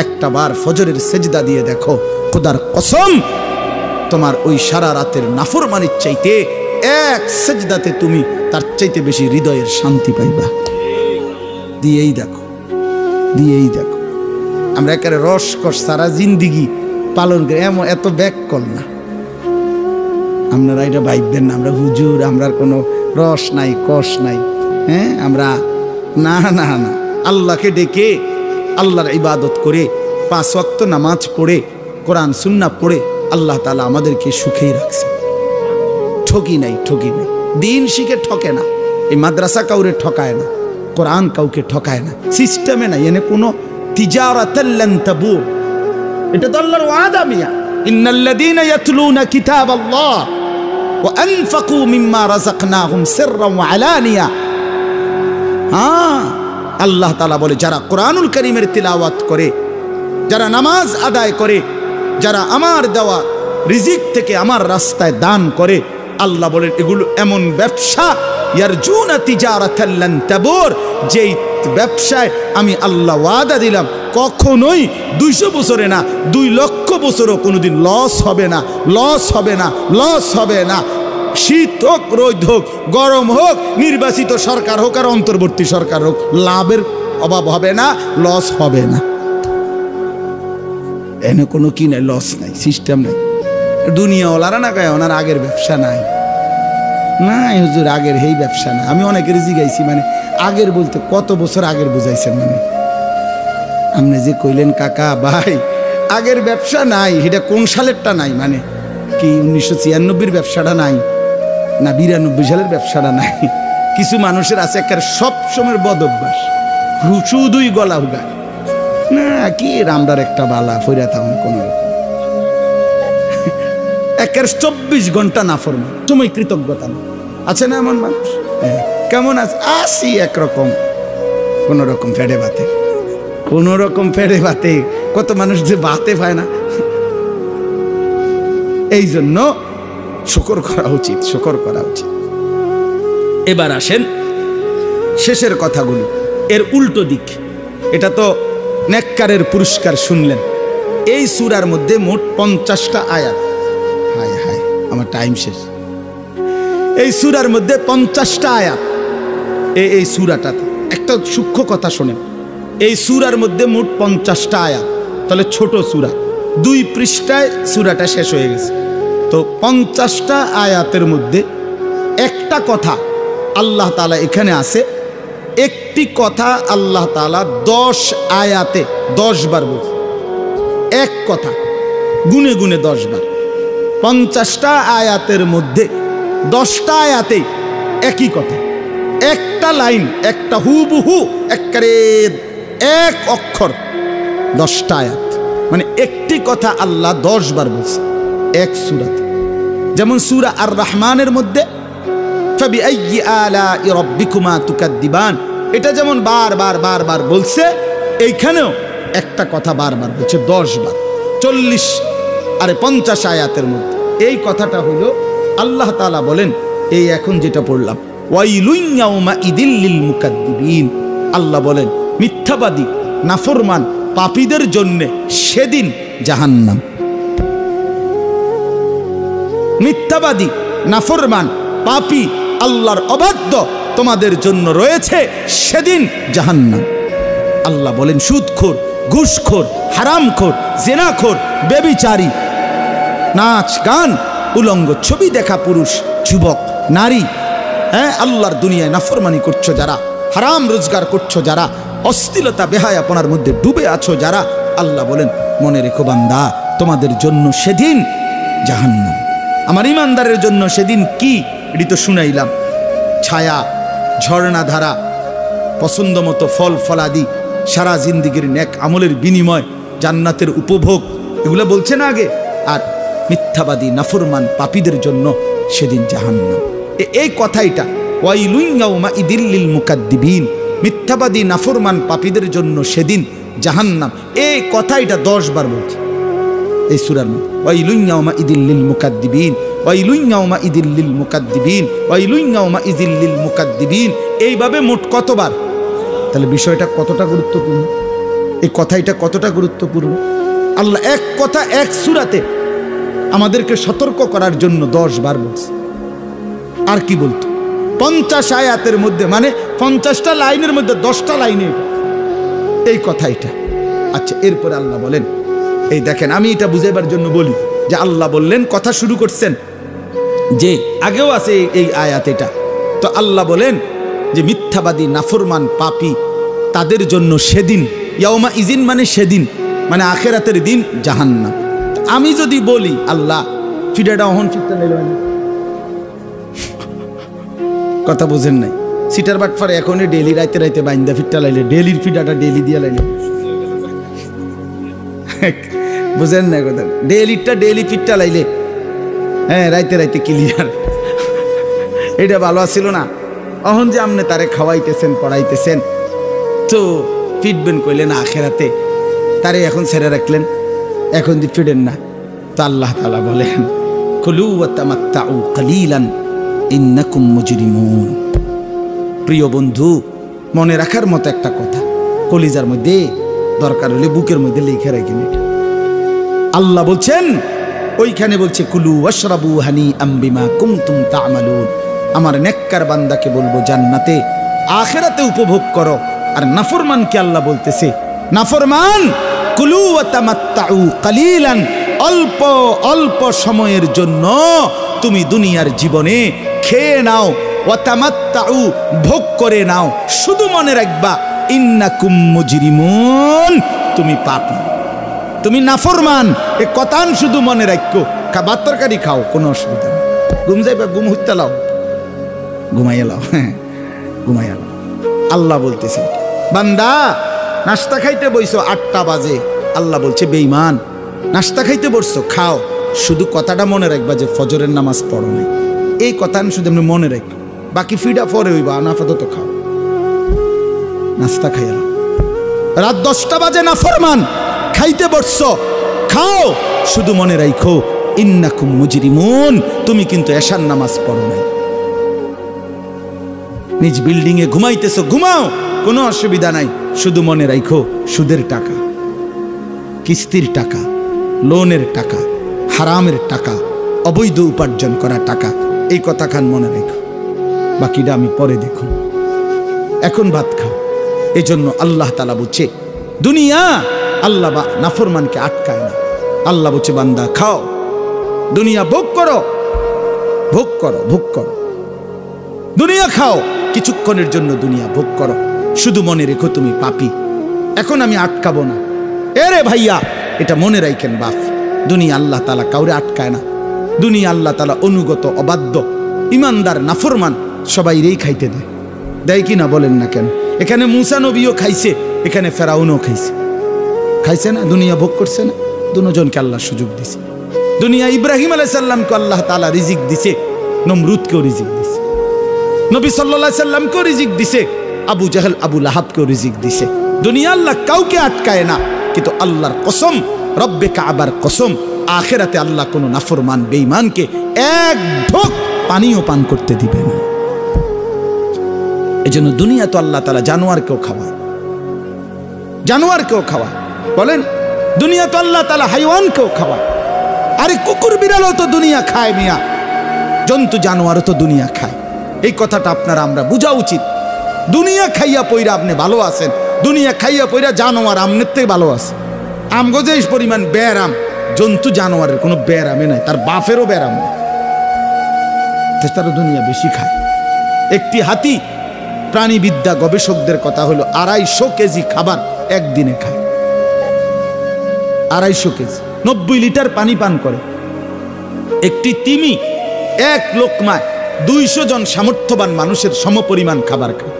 একটা বার ফজরের সেজদা দিয়ে দেখো, খোদার কসম তোমার ওই সারা রাতের নাফরমানির চাইতে এক সেজদাতে তুমি তার চাইতে বেশি হৃদয়ের শান্তি পাইবা। দিয়েই দেখো, দিয়েই দেখো। আমরা একেবারে রসকস সারা জিন্দিগি পালন করে এমন এত ব্যাক কল না। আপনারা এটা ভাববেন না আমরা হুজুর, আমরা কোনো রস নাই, কষ নাই। হ্যাঁ, আমরা না না না, আল্লাহকে ডেকে আল্লাহর ইবাদত করে 5 ওয়াক্ত নামাজ পড়ে কোরআন সুন্নাহ পড়ে আল্লাহ তাআলা আমাদেরকে সুখেই রাখছে। ঠকি নাই, ঠকি নাই। দিন শিখে ঠকে না। এই মাদ্রাসা কাউরে ঠকায় না, কোরআন কাউকে ঠকায় না, সিস্টেমে নাই। এনে কোনো তিজারাতাল লান তাবুর। এটা তো আল্লাহর ওয়াদা মিয়া, ইন্নাল্লাযীনা ইয়াতলুনা কিতাবাল্লাহ ওয়া আনফাকু মিম্মা রাযাকনাহুম সিররান ওয়া আলানিয়া। হ্যাঁ, আল্লাহ তাআলা বলে, যারা কোরআনুল কারীমের তিলাওয়াত করে, যারা নামাজ আদায় করে, যারা আমার দেওয়া রিজিক থেকে আমার রাস্তায় দান করে, আল্লাহ বলেন এগুলো এমন ব্যবসা, ইয়ারজুনা তিজারাতাল লান তাবুর, যেই ব্যবসায় আমি আল্লাহ ওয়াদা দিলাম কখনোই 200 বছরে না 2 লক্ষ বছরও কোনোদিন লস হবে না, লস হবে না, লস হবে না। শীত হোক, রোদ হোক, গরম হোক, নির্বাচিত সরকার হোক আর অন্তর্বর্তী সরকার হোক, লাভের অভাব হবে না, লস হবে না। এনে কোনো কি নাই, লস নাই, সিস্টেম নাই। দুনিয়াওয়ালারা না কয় ওনার আগের ব্যবসা নাই। না হুজুর, আগের এই ব্যবসা নাই। আমি অনেকের জিগাইছি, মানে আগের বলতে কত বছর আগের বুঝাইছেন? মানে আপনি যে কইলেন কাকা ভাই আগের ব্যবসা নাই, এটা কোন সালেরটা নাই? মানে কি 1996-র ব্যবসাটা নাই না 92 সালের ব্যবসাটা নাই? কিছু মানুষের আছে একটা সব সময়ের বদ অভ্যাস, শুধুই গলা হুগায় না, কি রামদার একটা বালা ফইরা থাকুন কোন একের 24 ঘন্টা না ফরমান, সময় কৃতজ্ঞতা না। আছে না এমন মানুষ? কেমন আছে? আসি একরকম, কোন রকম ফেড়ে বাতে, কোন রকম ফেড়ে বাতে। কত মানুষ যে বাতে পায় না। এই জন্য শুকর করা উচিত, শুকর করা উচিত। এবার আসেন শেষের কথাগুলো, এর উল্টো দিক। এটা তো নেককারের পুরস্কার শুনলেন। এই সূরার মধ্যে মোট 50টা আয়াত। হায় হায়, আমার টাইম শেষ। এই সূরার মধ্যে 50টা আয়াত। এই সূরাটাতে একটা সূক্ষ্ম কথা শোনেন, এই সূরার মধ্যে মোট 50টা আয়াত। তাহলে ছোট সূরা, 2 পৃষ্ঠায় সূরাটা শেষ হয়ে গেছে। তো 50টা আয়াতের মধ্যে একটা কথা আল্লাহ তাআলা এখানে আছে, একটি কথা আল্লাহ তাআলা 10 আয়াতে 10 বার বলছে। এক কথা গুনে গুনে 10 বার। 50টা আয়াতের মধ্যে 10টা আয়াতে একই কথা, একটা লাইন, একটা হুবহু একবারে এক অক্ষর, 10টা আয়াত। মানে একটি কথা আল্লাহ 10 বার বলছে এক সূরাতে। যেমন সূরা আর রহমানের মধ্যে ফাবিআইয়ি আলাই রাব্বিকুমা তুকাদ্দিবান, এটা যেমন বারবার বারবার বলছে, এইখানেও একটা কথা বারবার বলছে 10 বার। 40 আর 50 আয়াতের মধ্যে এই কথাটা হলো আল্লাহ তাআলা বলেন, এই এখন যেটা পড়লাম, ওয়াইলুন ইয়াউমাইদিল লিল মুকাদ্দিবিন। আল্লাহ বলেন মিথ্যাবাদী নাফরমান পাপীদের জন্য সেদিন জাহান্নাম। মিথ্যাবাদী নাফরমান পাপী আল্লাহর অবাধ্য তোমাদের জন্য রয়েছে সেদিন জাহান্নাম। আল্লাহ বলেন সুদখোর, ঘুষখোর, হারামখোর, জিনাখোর, ব্যভিচারী, নাচ গান, উলঙ্গ ছবি দেখা পুরুষ, যুবক, নারী, হ্যাঁ, আল্লাহর দুনিয়ায় নাফরমানি করছো যারা, হারাম রোজগার করছো যারা, অশ্লীলতা বেহায়াপনার মধ্যে ডুবে আছো যারা, আল্লাহ বলেন মনে রেখো বান্দা, তোমাদের জন্য সেদিন জাহান্নাম। আমার ইমানদারের জন্য সেদিন কি, এটি তো শুনাইলাম, ছায়া, ঝর্ণাধারা, পছন্দ মতো ফল ফলাদি, সারা জিন্দিগির নেক আমলের বিনিময়, জান্নাতের উপভোগ, এগুলো বলছে না আগে। আর মিথ্যাবাদী নাফরমান পাপীদের জন্য সেদিন জাহান্নাম। এই কথাইটা ওয়াইলুন ইয়াউমাইদিল লিল মুকাদ্দিবিন, মিথ্যাবাদী নাফরমান পাপীদের জন্য সেদিন জাহান্নাম, এই কথাইটা 10 বার বলছে এই সূরার মধ্যে। ওয়াইলুন ইয়াউমাইদিল লিল মুকাদ্দিবিন, ওয়াইলুন ইয়াউমাইদিল লিল মুকাদ্দিবিন, ওয়াইলুন ইয়াউমাইদিল লিল মুকাদ্দিবিন, এইভাবে মোট কতবার? তাহলে বিষয়টা কতটা গুরুত্বপূর্ণ, এই কথাইটা কতটা গুরুত্বপূর্ণ। আল্লাহ এক কথা এক সূরাতে আমাদেরকে সতর্ক করার জন্য 10 বার বলছে। আর কি বলতো? 50 আয়াতের মধ্যে, মানে 50টা লাইনের মধ্যে 10টা লাইনে এই কথাইটা। আচ্ছা, এরপরে আল্লাহ বলেন, এই দেখেন, আমি এটা বুঝাইবার জন্য বলি যে আল্লাহ বললেন, কথা শুরু করছেন যে আগেও আছে এই আয়াত এটা, তো আল্লাহ বলেন যে মিথ্যাবাদী নাফরমান পাপী তাদের জন্য সেদিন, ইয়াউমা ইজিন মানে সেদিন, মানে আখেরাতের দিন জাহান্নাম। আমি যদি বলি আল্লাহ ফিডাটা অহন ফিরতে লাইল, কথা বুঝেন নাই, সিটার বাটফার এখনই ডেলি রাইতে রাইতে বাইন্দা ফিরটা লাইলে, ডেলির ফিডাটা ডেলি দিয়া লাইলে, বুঝেন না কথা, ডেলিটা ডেলি ফিরটা লাইলে, হ্যাঁ, রাইতে রাইতে ক্লিয়ার, এটা ভালো আসছিল না। অহন যে আপনি তারে খাওয়াইতেছেন, পড়াইতেছেন, তো ফিটবেন কইলেন আখেরাতে, তারে এখন ছেড়ে রাখলেন, এখন যে ফিরেন না। তো আল্লাহ তাআলা বলেন কুলু ওয়া তামাত্তাউ কালিলান ইন্নাকুম মুজরিমুন। প্রিয় বন্ধু, মনে রাখার মতো একটা কথা, কলিজার মধ্যে দরকার হলে বুকের মধ্যে লিখে রাখেন। এটা আল্লাহ বলছেন, ওইখানে বলছে কুলু ওয়াশরাবু হানিআম বিমা কুনতুম তা'মালুন। আমার নেককার বান্দাকে বলবো জান্নাতে আখিরাতে উপভোগ করো। আর নাফরমানকে আল্লাহ বলতেছে, নাফরমান কুলু ওয়া তামাত্তাউ কালিলান, অল্প অল্প সময়ের জন্য তুমি দুনিয়ার জীবনে খেয়ে নাও, ওয়া তামাত্তাউ ভোগ করে নাও, শুধু মনে রাখবা ইন্নাকুম মুজরিমুন, তুমি পাপী, তুমি নাফরমান। এ কথান শুধু মনে রাখো, খাবার তরকারি খাও, কোনো অসুবিধা নেই, ঘুম যাইবা ঘুম হইতে লাও, ঘুমাইয়া লাও, হ্যাঁ ঘুমাইয়া লাও। আল্লাহ বলতেছে বান্দা নাস্তা খাইতে বইছো 8টা বাজে, আল্লাহ বলছে বেঈমান, নাস্তা খাইতে বসছো, খাও, শুধু কথাটা মনে রাখবা যে ফজরের নামাজ পড়ো নাই, এই কথা শুধু এমনি মনে রাখো, বাকি ফিডা পরে হইবা, আনাফাদত খাও, নাস্তা খাইয়া লাও। রাত 10টা বাজে নাফরমান খাইতে বসছো, খাও, শুধু মনে রাখো ইন্নাকুম মুজরিমুন, তুমি কিন্তু এশার নামাজ পড়ো নাই। নিজ বিল্ডিং এ ঘুমাইতেছো, ঘুমাও, কোনো অসুবিধা নাই, শুধু মনে রাখো সুদের টাকা, কিস্তির টাকা, লোনের টাকা, হারামের টাকা, অবৈধ উপার্জন করা টাকা, এই কথা খান মনে রেখো, বাকিটা আমি পরে দেখো, এখন ভাত খাও। এই জন্য আল্লাহ তাআলা বলছে দুনিয়া, আল্লাহ নাফরমানকে আটকায় না। আল্লাহ বলছে বান্দা খাও, দুনিয়া ভোগ করো, ভোগ করো, ভোগ করো, দুনিয়া খাও, কিছুক্ষণের জন্য দুনিয়া ভোগ করো, শুধু মনে রেখো তুমি পাপী। এখন আমি আটকাবো না, এরে ভাইয়া এটা মনে রাখেন বাপ, দুনিয়া আল্লাহ তাআলা কাউরে আটকায় না। দুনিয়া আল্লাহ তাআলা অনুগত, অবাধ্য, ইমানদার, নাফরমান সবাই রেই খাইতে দেয়, দেয় কি না বলেন না কেন? এখানে মুসা নবীও খাইছে, এখানে ফেরাউনও খাইছে, খাইছে না? দুনিয়া ভোগ করছে না? দুজনকে আল্লাহ সুযোগ দিছে। দুনিয়া ইব্রাহিম আলাইহিস সালামকে আল্লাহ তাআলা রিজিক দিছে, নমরুদকেও রিজিক দিছে, নবী সাল্লাল্লাহু আলাইহি সাল্লামকেও রিজিক দিছে, আবু জাহেল আবু লাহাবকেও রিজিক দিছে। দুনিয়া আল্লাহ কাউকে আটকায় না, কিন্তু আল্লাহর কসম, রব্বে কাবার কসম, আখিরাতে আল্লাহ কোন নাফরমান বেঈমানকে এক ঢোক পানিও পান করতে দিবে না। এজন্য দুনিয়া তো আল্লাহ তাআলা জানোয়ারকেও খাওয়ায়, জানোয়ারকেও খাওয়ায়, বলেন দুনিয়া তো আল্লাহ তাআলা হাইওয়ানকেও খাওয়ায়। আরে কুকুর বিড়ালও তো দুনিয়া খায় মিয়া, জন্তু জানোয়ারও তো দুনিয়া খায়। এই কথাটা আপনারা আমরা বোঝা উচিত। দুনিয়া খাইয়া পইরা আপনি ভালো আছেন, দুনিয়া খাইয়া পইরা জানোয়ার আমনের থেকে ভালো আছে। আমগো যে পরিমাণ ব্যারাম, জন্তু জানোয়ারের কোনো ব্যারামে নাই, তার বাপেরও ব্যারাম নেই, তারা দুনিয়া বেশি খায়। একটি হাতি, প্রাণীবিদ্যা গবেষকদের কথা হলো 250 কেজি খাবার একদিনে খায়, 250 কেজি, 90 লিটার পানি পান করে। একটি তিমি এক লোকমায় 200 জন সামর্থ্যবান মানুষের সমপরিমাণ খাবার খায়,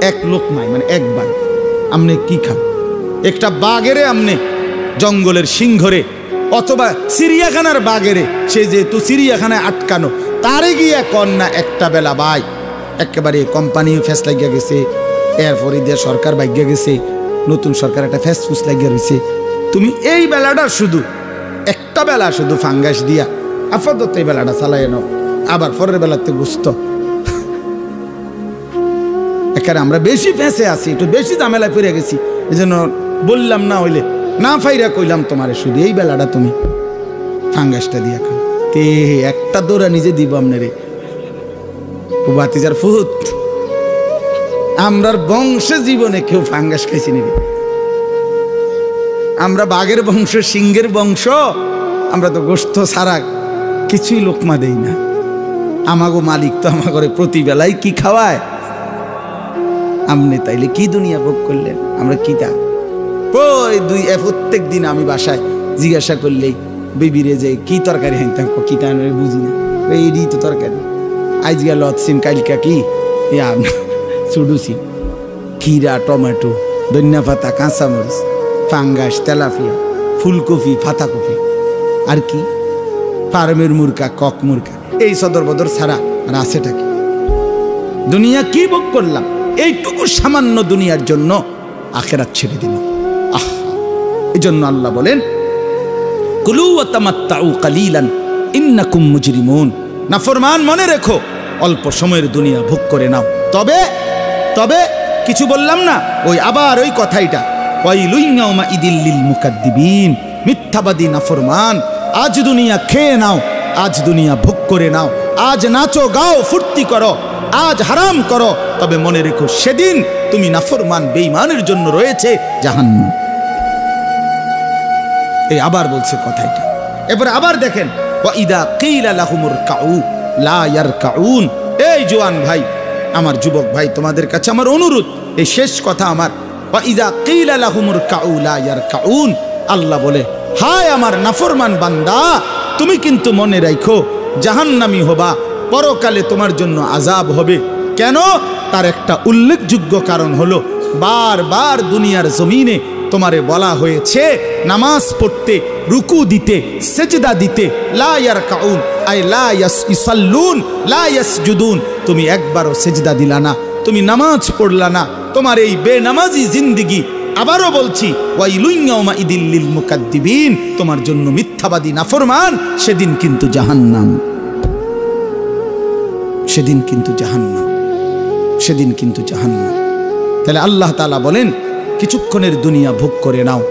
এক লোকমায়, মানে একবার। আমনে কি খান? একটা বাঘেরে আমনে জঙ্গলের সিংহরে অথবা চিড়িয়াখানার বাঘেরে, সে যেহেতু চিড়িয়াখানায় আটকানো, তারে গিয়া কন্যা একটা বেলা ভাই একেবারে কোম্পানি ফেস লাগিয়া গেছে, এরপরে দিয়ে সরকার ভাগ্যা গেছে, নতুন সরকার একটা ফেস ফুস লাগিয়া রয়েছে, তুমি এই বেলাটা শুধু একটা বেলা শুধু ফাঙ্গাস দিয়া আপাতত এই বেলাটা চালাই নাও, আবার পরের বেলাতে গুস্ত। এখানে আমরা বেশি ফেঁসে আছি, একটু বেশি ঝামেলায় পড়ে গেছি, এই জন্য বললাম না, হইলে না ফাইরা কইলাম তোমারে শুধু এই বেলাটা তুমি ফাঙ্গাসটা দিয়া খাও। তে একটা দৌড়া নিজে দিব আপনারে বাতিজার ফুট, আমরার বংশে জীবনে কেউ ফাঙ্গাস খাইছি নিবে? আমরা বাঘের বংশ, সিংহের বংশ, আমরা তো গোস্ত ছাড়া কিছুই লোকমা দেই না। আমাগো মালিক তো আমাগরে প্রতি বেলায় কি খাওয়ায়। আমনে তাইলে কি দুনিয়া ভোগ করলেন? আমরা কি তা প্রত্যেক দিন আমি বাসায় জিজ্ঞাসা করলেই বেবিরে যে কি তরকারি হাইতাম, কি তা বুঝি না, এইটি তো তরকারি, আজ গেল সিম, কালকা কি চুডু সিম, খিরা, টমেটো, ধনিয়া পাতা, কাঁচামরিচ, ফাঙ্গাস, তেলাপিয়া, ফুলকপি, ফাতাকপি, আর কি ফার্মের মুরগা, কক মুরগা, এই সদর বদর ছাড়া আর আছেটা কি? দুনিয়া কি ভোগ করলাম? এইটুকু সামান্য দুনিয়ার জন্য আখিরাত ছেড়ে দিল। এই জন্য আল্লাহ বলেন কুলু ওয়া তামাত্তাউ কালিলান ইন্নাকুম মুজরিমুন, নাফরমান মনে রেখো অল্প সময়ের দুনিয়া ভোগ করে নাও। তবে তবে কিছু বললাম না, ওই আবার ওই কথাইটা, ওয়াইলুন ইয়াউমাইদিল লিল মুকাদ্দিবিন, মিথ্যাবাদী নাফরমান, আজ দুনিয়া খেয়ে নাও, আজ দুনিয়া ভোগ করে নাও, আজ নাচো গাও ফুর্তি করো, আজ হারাম করো, তবে মনে রেখো সেদিন তুমি নাফরমান বেঈমানের জন্য রয়েছে জাহান্নাম। এই আবার বলছে কথাটা। এরপরে আবার দেখেন ওয়াইদা কিলা লাহুমুর কাউ লা ইয়ারকাউন। এই জওয়ান ভাই, আমার যুবক ভাই, তোমাদের কাছে আমার অনুরোধ, এই শেষ কথা আমার, ওয়াইদা কিলা লাহুমুর কাউ লা ইয়ারকাউন, আল্লাহ বলে হায় আমার নাফরমান বান্দা, তুমি কিন্তু মনে রাখো জাহান্নামী হবা, পরকালে তোমার জন্য আযাব হবে। কেন? তার একটা উল্লেখযোগ্য কারণ হলো বারবার দুনিয়ার জমিনে তোমারে বলা হয়েছে নামাজ পড়তে, রুকু দিতে, সেজদা দিতে, লা ইয়ারকাউন আই লা ইয়াসাল্লুন লা ইয়াসজুদুন, তুমি একবারও সেজদা দিলা না, তুমি নামাজ পড়লা না, তোমার এই বেনামাজি জিন্দেগি আবারও বলছি ওয়াইলুন ইয়াউমাইদিল লিল মুকাদ্দিবিন, তোমার জন্য মিথ্যাবাদী নাফরমান সেদিন কিন্তু জাহান্নাম, সেদিন কিন্তু জাহান্নাম, সেদিন কিন্তু জাহান্নাম। তাহলে আল্লাহ তাআলা বলেন কিছুক্ষণের দুনিয়া ভোগ করে নাও।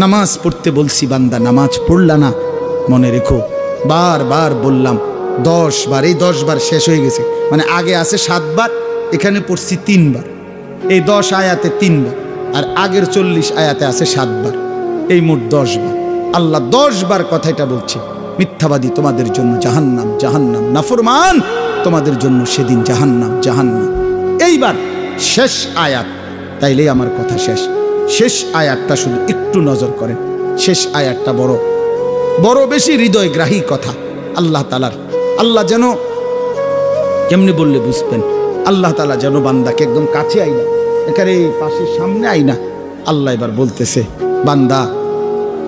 নামাজ পড়তে বলছি বান্দা, নামাজ পড়লা না, মনে রেখো বারবার বললাম 10 বার, এই 10 বার শেষ হয়ে গেছে, মানে আগে আছে 7 বার, এখানে পড়ছি 3 বার, এই 10 আয়াতে 3 বার, আর আগের 40 আয়াতে আছে 7 বার, এই মোট 10 বার। আল্লাহ 10 বার কথাটা বলছে, মিথ্যাবাদী তোমাদের জন্য জাহান্নাম, জাহান্নাম, নাফরমান তোমাদের জন্য সেদিন জাহান্নাম, জাহান্নাম। এইবার শেষ আয়াত, তাইলেই আমার কথা শেষ। শেষ আয়াতটা শুধু একটু নজর করেন, শেষ আয়াতটা বড় বড় বেশি হৃদয়গ্রাহী কথা আল্লাহ তাআলার। আল্লাহ যেন কেমনে বললে বুঝবেন, আল্লাহ তাআলা যেন বান্দাকে একদম কাছে আইনা, এখানে পাশের সামনে আইনা আল্লাহ এবার বলতেছে, বান্দা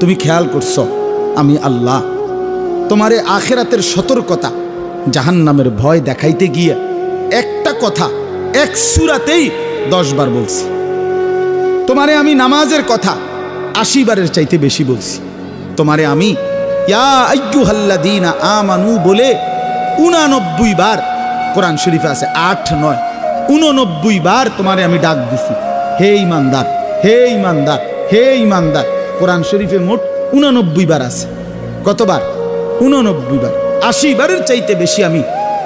তুমি খেয়াল করছো আমি আল্লাহ তোমারে আখিরাতের সতর্কতা, জাহান্নামের ভয় দেখাইতে গিয়ে একটা কথা এক সূরাতেই 10 বার বলছি। তোমারে আমি নামাজের কথা 80 বারের চাইতে বেশি বলছি। তোমারে আমি ইয়া আইয়ুহাল্লাযীনা আমানু বলে 89 বার, কোরআন শরীফে আছে 8, 9, 89 বার তোমারে আমি ডাক দিছি, হে ঈমানদার, হে ঈমানদার, হে ঈমানদার। কোরআন শরীফে মোট 89 বার আছে। কতবার? 89 বার। 80 বারের চাইতে বেশি আমি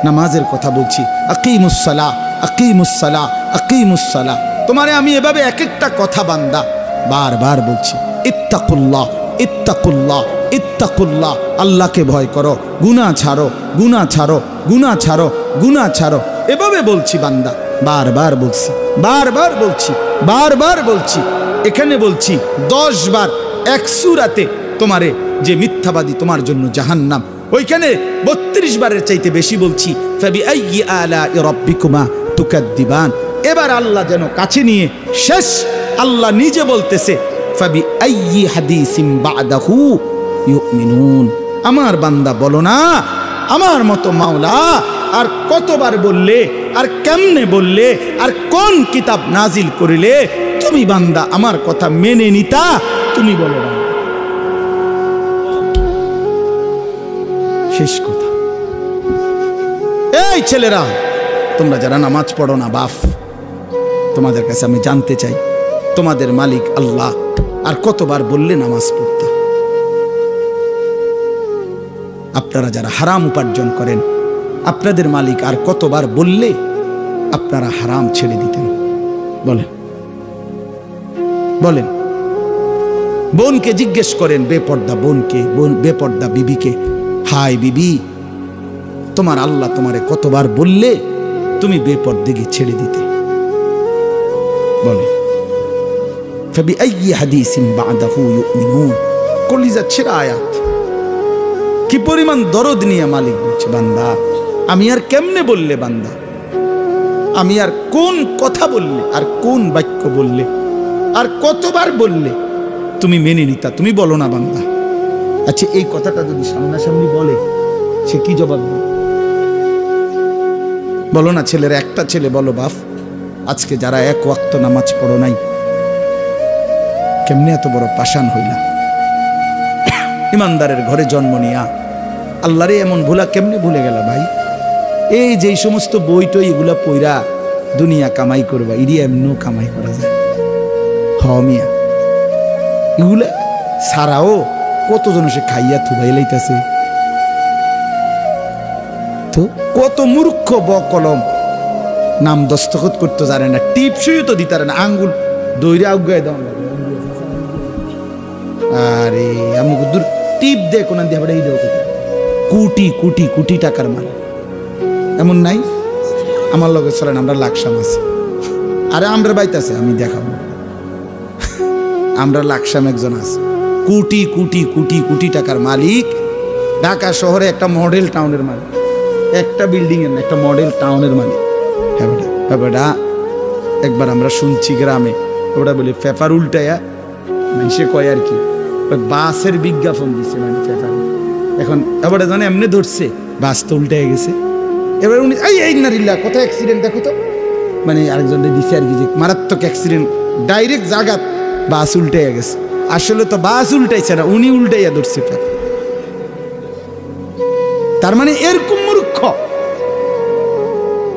নামাজের কথা বলছি। আকিমুস সালাহ, আকিমুস সালাহ, আকিমুস সালাহ। তোমারে আমি এভাবে এক একটা কথা বান্দা বারবার বলছি, ইত্তাকুল্লাহ, ইত্তাকুল্লাহ, ইত্তাকুল্লাহ, আল্লাহকে ভয় করো, গুনাহ ছাড়ো, গুনাহ ছাড়ো, গুনাহ ছাড়ো, গুনাহ ছাড়ো, এভাবে বলছি বান্দা, বারবার বলছি, বারবার বলছি, বারবার বলছি। এখানে বলছি 10 বার এক সূরাতে তোমারে যে মিথ্যাবাদী তোমার জন্য জাহান্নাম, ওইখানে 32 বারের চাইতে বেশি বলছি ফাবিআইয়ি আলাই রাব্বিকুমা তুকাদ্দিবান। এবার আল্লাহ যেন কাছে নিয়ে শেষ আল্লাহ নিজে বলতেছে ফাবিআইয়ি হাদিসিম বাদাহু ইউমিনুন। আমার বান্দা বলো না আমার মতো মাওলা আর কতবার বললে, আর কেমনে বললে, আর কোন কিতাব নাজিল করিলে তুমি বান্দা আমার কথা মেনে নিতা, তুমি বলো না। শেষ কথা। এই ছেলেরা, তোমরা যারা নামাজ পড়ো না বাপ, তোমাদের কাছে আমি জানতে চাই তোমাদের মালিক আল্লাহ আর কতবার বললে নামাজ পড়তে? আপনারা যারা হারাম উপার্জন করেন, আপনাদের মালিক আর কতবার বললে আপনারা হারাম ছেড়ে দিতেন? বলেন, বলেন। বোনকে জিজ্ঞেস করেন, বেপর্দা বোনকে, বেপর্দা বিবিকে, হাই বিবি তোমার আল্লাহ তোমারে কতবার বললে তুমি বেপর্দাকে ছেড়ে দিতে? বলে ফাবিআইয়ি হাদিসিম বাদাহু ইউমিনুন। কলিজা ছেঁড়া আয়াত, কি পরিমাণ দরদ নিয়ে মালিক বলছে, বান্দা আমি আর কেমনে বললে, বান্দা আমি আর কোন কথা বললে, আর কোন বাক্য বললে, আর কতবার বললে তুমি মেনে নিতা, তুমি বলো না বান্দা। আচ্ছা এই কথাটা যদি সামনাসামনি বলে সে কি জবাব দেবে? বলো না ছেলেরা, একটা ছেলে বলো বাপ, আজকে যারা এক ওয়াক্ত নামাজ পড়ো নাই, কেমনে এত বড় পাষাণ হইলা? ইমানদারের ঘরে জন্ম নিয়া আল্লাহরে এমন ভুলা কেমনে ভুলে গেলা ভাই? এই যে সমস্ত বই টই এগুলা পইরা দুনিয়া কামাই করবা, ইডি এমনও কামাই করা যায়। মিয়া এগুলা সারাও কতজন সে খাইয়া থুবাই লাইতেছে। তো কত মূর্খ বকলম, নাম দস্তখত করতে জানে না, টিপ সুই তো দিতে না, আঙ্গুল দৈরে আউগায় দাও। আরে আমি দূর টিপ দে কোন দিয়ে এই দেবো, কোটি কোটি কোটি টাকার মাল এমন নাই? আমার লগে চলেন, আমরা লাকসাম আছে। আরে আমরা বাইতাছে, আমি দেখাবো, আমরা লাকসাম একজন আছে, কোটি কোটি কোটি কোটি টাকার মালিক, ঢাকা শহরে একটা মডেল টাউনের মালিক, একটা বিল্ডিং এর না, একটা মডেল টাউনের মালিক। হ্যাঁ বেটা, হ্যাঁ বেটা, একবার আমরা শুনছি গ্রামে ওটা বলে পেপার উল্টায়া সে কয় আর কি, বাসের বিজ্ঞাপন দিচ্ছে, মানে পেপার এখন এবারে জানে এমনি ধরছে, বাস তো উল্টে গেছে। এবার উনি এই নারিল্লা কত অ্যাক্সিডেন্ট দেখো তো, মানে আরেকজনকে দিছে আর কি, যে মারাত্মক অ্যাক্সিডেন্ট, ডাইরেক্ট জাগাত বাস উল্টাইয়া গেছে। আসলে তো বাস উল্টাইছে না, উনি উল্টাইয়া ধরছে। তার মানে এরকম মূর্খ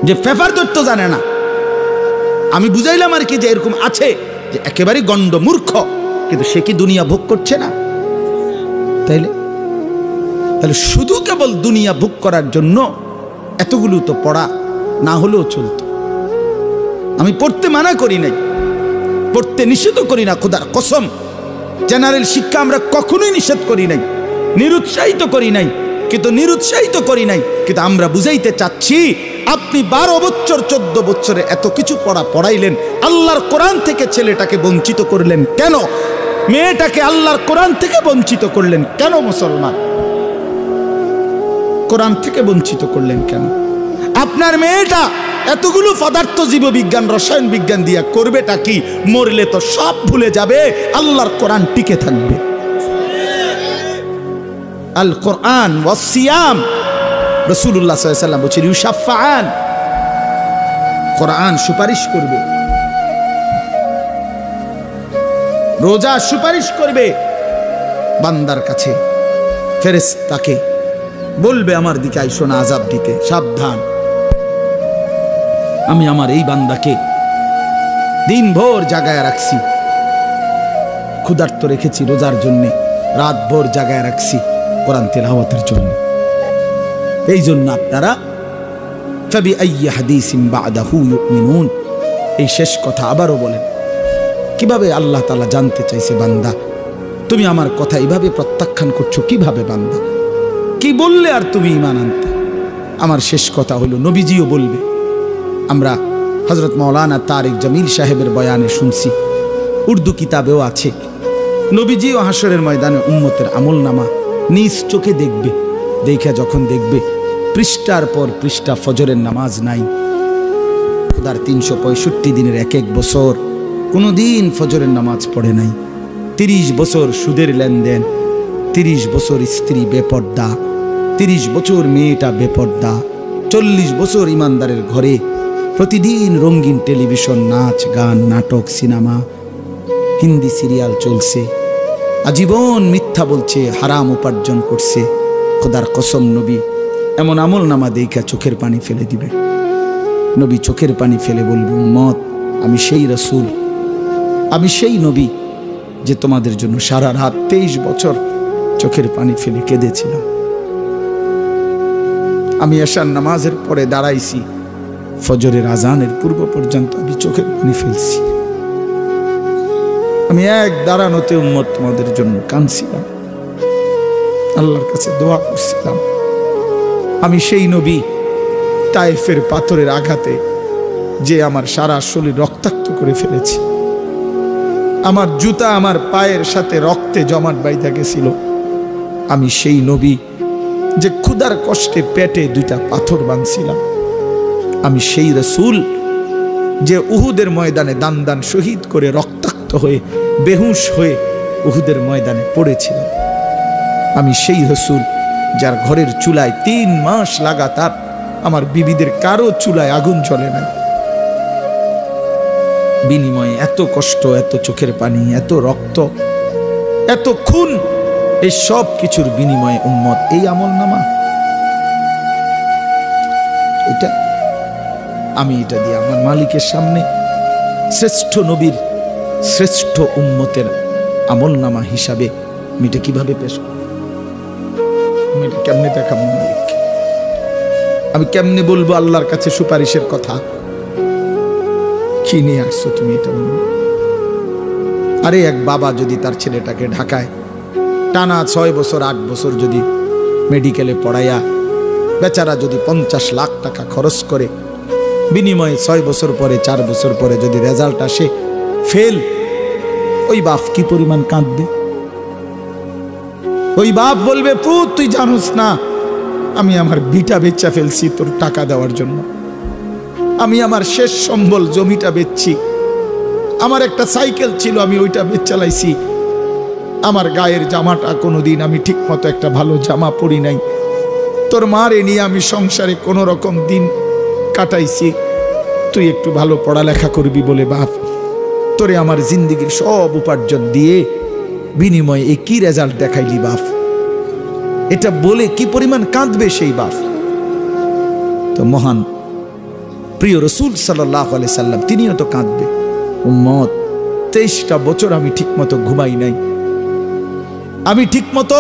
যে পেপার ধরতে জানে না। আমি বুঝাইলাম আর কি যে এরকম আছে যে একেবারে গণ্ড মূর্খ, কিন্তু সে কি দুনিয়া ভোগ করছে না? তাইলে শুধু কেবল দুনিয়া ভোগ করার জন্য এতগুলো তো পড়া না হলেও চলতো। আমি পড়তে মানা করি নাই, পড়তে নিষেধ করি না, খোদার কসম। জেনারেল শিক্ষা আমরা কখনোই নিষেধ করি নাই, নিরুৎসাহিত করি নাই, কিন্তু আমরা বুঝাইতে চাচ্ছি আপনি 12 বছর 14 বছরে এত কিছু পড়াইলেন, আল্লাহর কোরআন থেকে ছেলেটাকে বঞ্চিত করলেন কেন? মেয়েটাকে আল্লাহর কোরআন থেকে বঞ্চিত করলেন কেন? মুসলমান, কোরআন থেকে বঞ্চিত করলেন কেন? আপনার মেয়েটা এতগুলো পদার্থ জীববিজ্ঞান রসায়ন বিজ্ঞান দিয়া করবেটা কি? মরলে তো সব ভুলে যাবে, আল্লাহর কোরআন টিকে থাকবে। আল কোরআন ওয়াস সিয়াম, রাসূলুল্লাহ সাল্লাল্লাহু আলাইহি ওয়াসাল্লাম বলেছেন ইউশাফাআন, কোরআন সুপারিশ করবে, রোজা সুপারিশ করবে বান্দার কাছে। ফেরেশতাকে বলবে আমার দিকে আইসো না আযাব দিতে, সাবধান। আমি আমার এই বান্দাকে দিনভর জাগায় রাখছি, ক্ষুধার্ত রেখেছি রোজার জন্য, রাত ভোর জাগায় রাখছি কোরআন তেলাওয়াতের জন্য। এই জন্য আপনারা ফাবিআইয়ি হাদিসিন বা'দাহু ইউমিনুন, এই শেষ কথা আবারও বলেন। কিভাবে আল্লাহ তাআলা জানতে চাইছে, বান্দা তুমি আমার কথা এইভাবে প্রত্যাখ্যান করছো কিভাবে? বান্দা কি বললে আর তুমি ঈমান আনতে? আমার শেষ কথা হলো, নবীজিও বলবে। আমরা হযরত মাওলানা তারিক জামিল সাহেবের বয়ানে শুনছি, উর্দু কিতাবেও আছে, নবীজিও হাসরের ময়দানে উম্মতের আমলনামা নিজ চোখে দেখবে। দেখা যখন দেখবে পৃষ্ঠার পর পৃষ্ঠা ফজরের নামাজ নাই, খোদার 365 দিনের এক এক বছর কোনোদিন ফজরের নামাজ পড়ে নাই, 30 বছর সুদের লেনদেন, 30 বছর স্ত্রী বেপর্দা, 30 বছর মেয়েটা বেপর্দা, 40 বছর ইমানদারের ঘরে প্রতিদিন রঙিন টেলিভিশন, নাচ গান, নাটক, সিনেমা, হিন্দি সিরিয়াল চলছে, আজীবন মিথ্যা বলছে, হারাম উপার্জন করছে। খোদার কসম, নবী এমন আমল নামা দেখা চোখের পানি ফেলে দিবে। নবী চোখের পানি ফেলে বলবে, উম্মত আমি সেই রাসূল, আমি সেই নবী যে তোমাদের জন্য সারা রাত 23 বছর চোখের পানি ফেলে কেঁদেছিলাম। আমি এশার নামাজের পরে দাঁড়াইছি, ফজরের আজানের পূর্ব পর্যন্ত আমি চোখের পানি ফেলছি। আমি এক দাঁড়ানোতে উম্মত তোমাদের জন্য কাঁদছিলাম, আল্লাহর কাছে দোয়া করছিলাম। আমি সেই নবী তায়েফের পাথরের আঘাতে যে আমার সারা শরীর রক্তাক্ত করে ফেলেছি, আমার জুতা আমার পায়ের সাথে রক্তে জমাট বাইধা গেছিল। আমি সেই নবী যে ক্ষুধার কষ্টে পেটে 2টা পাথর বাঁধছিলাম। আমি সেই রাসূল যে উহুদের ময়দানে দান দান শহীদ করে রক্তাক্ত হয়ে বেহুশ হয়ে উহুদের ময়দানে পড়েছিলাম। আমি সেই রাসূল যার ঘরের চুলায় 3 মাস লাগাতার আমার বিবিদের কারো চুলায় আগুন জ্বলে নাই। বিনিময়ে এত কষ্ট, এত চোখের পানি, এত রক্ত, এত খুন, এই সব কিছুর বিনিময়ে উম্মত এই আমলনামা, এটা আমি এটা দিয়ে আমার মালিকের সামনে শ্রেষ্ঠ নবীর শ্রেষ্ঠ উম্মতের আমলনামা হিসাবে আমি এটা কিভাবে পেশ করব? আমি এটা কেমনে দেখাবো মালিককে? আমি কেমনে বলবো আল্লাহর কাছে সুপারিশের কথা? কি নিয়ে আসছো তুমি এটা বলবো? আরে এক বাবা যদি তার ছেলেটাকে ঢাকায় টানা 6 বছর 8 বছর যদি মেডিকেলে পড়াইয়া বেচারা যদি 50 লাখ টাকা খরচ করে, বিনিময়ে 6 বছর পরে 4 বছর পরে যদি রেজাল্ট আসে ফেল, ওই বাপ কি পরিমাণ কাঁদবে? ওই বাপ বলবে, পুত তুই জানোস না আমি আমার ভিটা বেচা ফেলছি তোর টাকা দেওয়ার জন্য, আমি আমার শেষ সম্বল জমিটা বেচছি, আমার একটা সাইকেল ছিল আমি ওইটা বেচ চালাইছি, আমার গায়ের জামাটা কোনোদিন আমি ঠিক মতো একটা ভালো জামা পরি নাই, তোর মারে নিয়ে আমি সংসারে কোনো রকম দিন কাটাইছি, তুই একটু ভালো পড়ালেখা করবি বলে বাপ তোরে আমার জিন্দিগির সব উপার্জন দিয়ে বিনিময়ে এ কি রেজাল্ট দেখাইলি বাপ। এটা বলে কি পরিমাণ কাঁদবে সেই বাপ। তো মহান প্রিয় রসুল সাল্লাল্লাহু আলাইহি সাল্লাম তিনিও তো কাঁদবে, উম্মত 23টা বছর আমি ঠিকমতো ঘুমাই নাই, আমি ঠিকমতো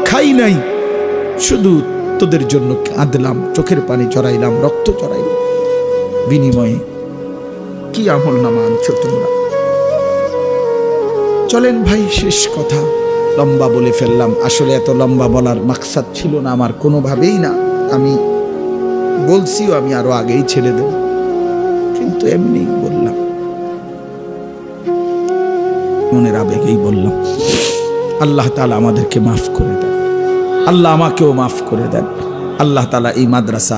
খাই নাই, শুধু তোদের জন্য কাঁদলাম, চোখের পানি চড়াইলাম, রক্ত চড়াইলাম, বিনিময়ে কি আমল নামা আনছো তোমরা। চলেন ভাই, শেষ কথা, লম্বা বলে ফেললাম। আসলে এত লম্বা বলার মাকসাদ ছিল না আমার কোনোভাবেই না। আমি বলছিও আমি আরো আগেই ছেড়ে দেব, কিন্তু এমনি বললাম, মনের আবেগেই বললাম। আল্লাহ তাআলা আমাদেরকে মাফ করে দেন, আল্লাহ আমাকেও মাফ করে দেন। আল্লাহ তাআলা এই মাদ্রাসা,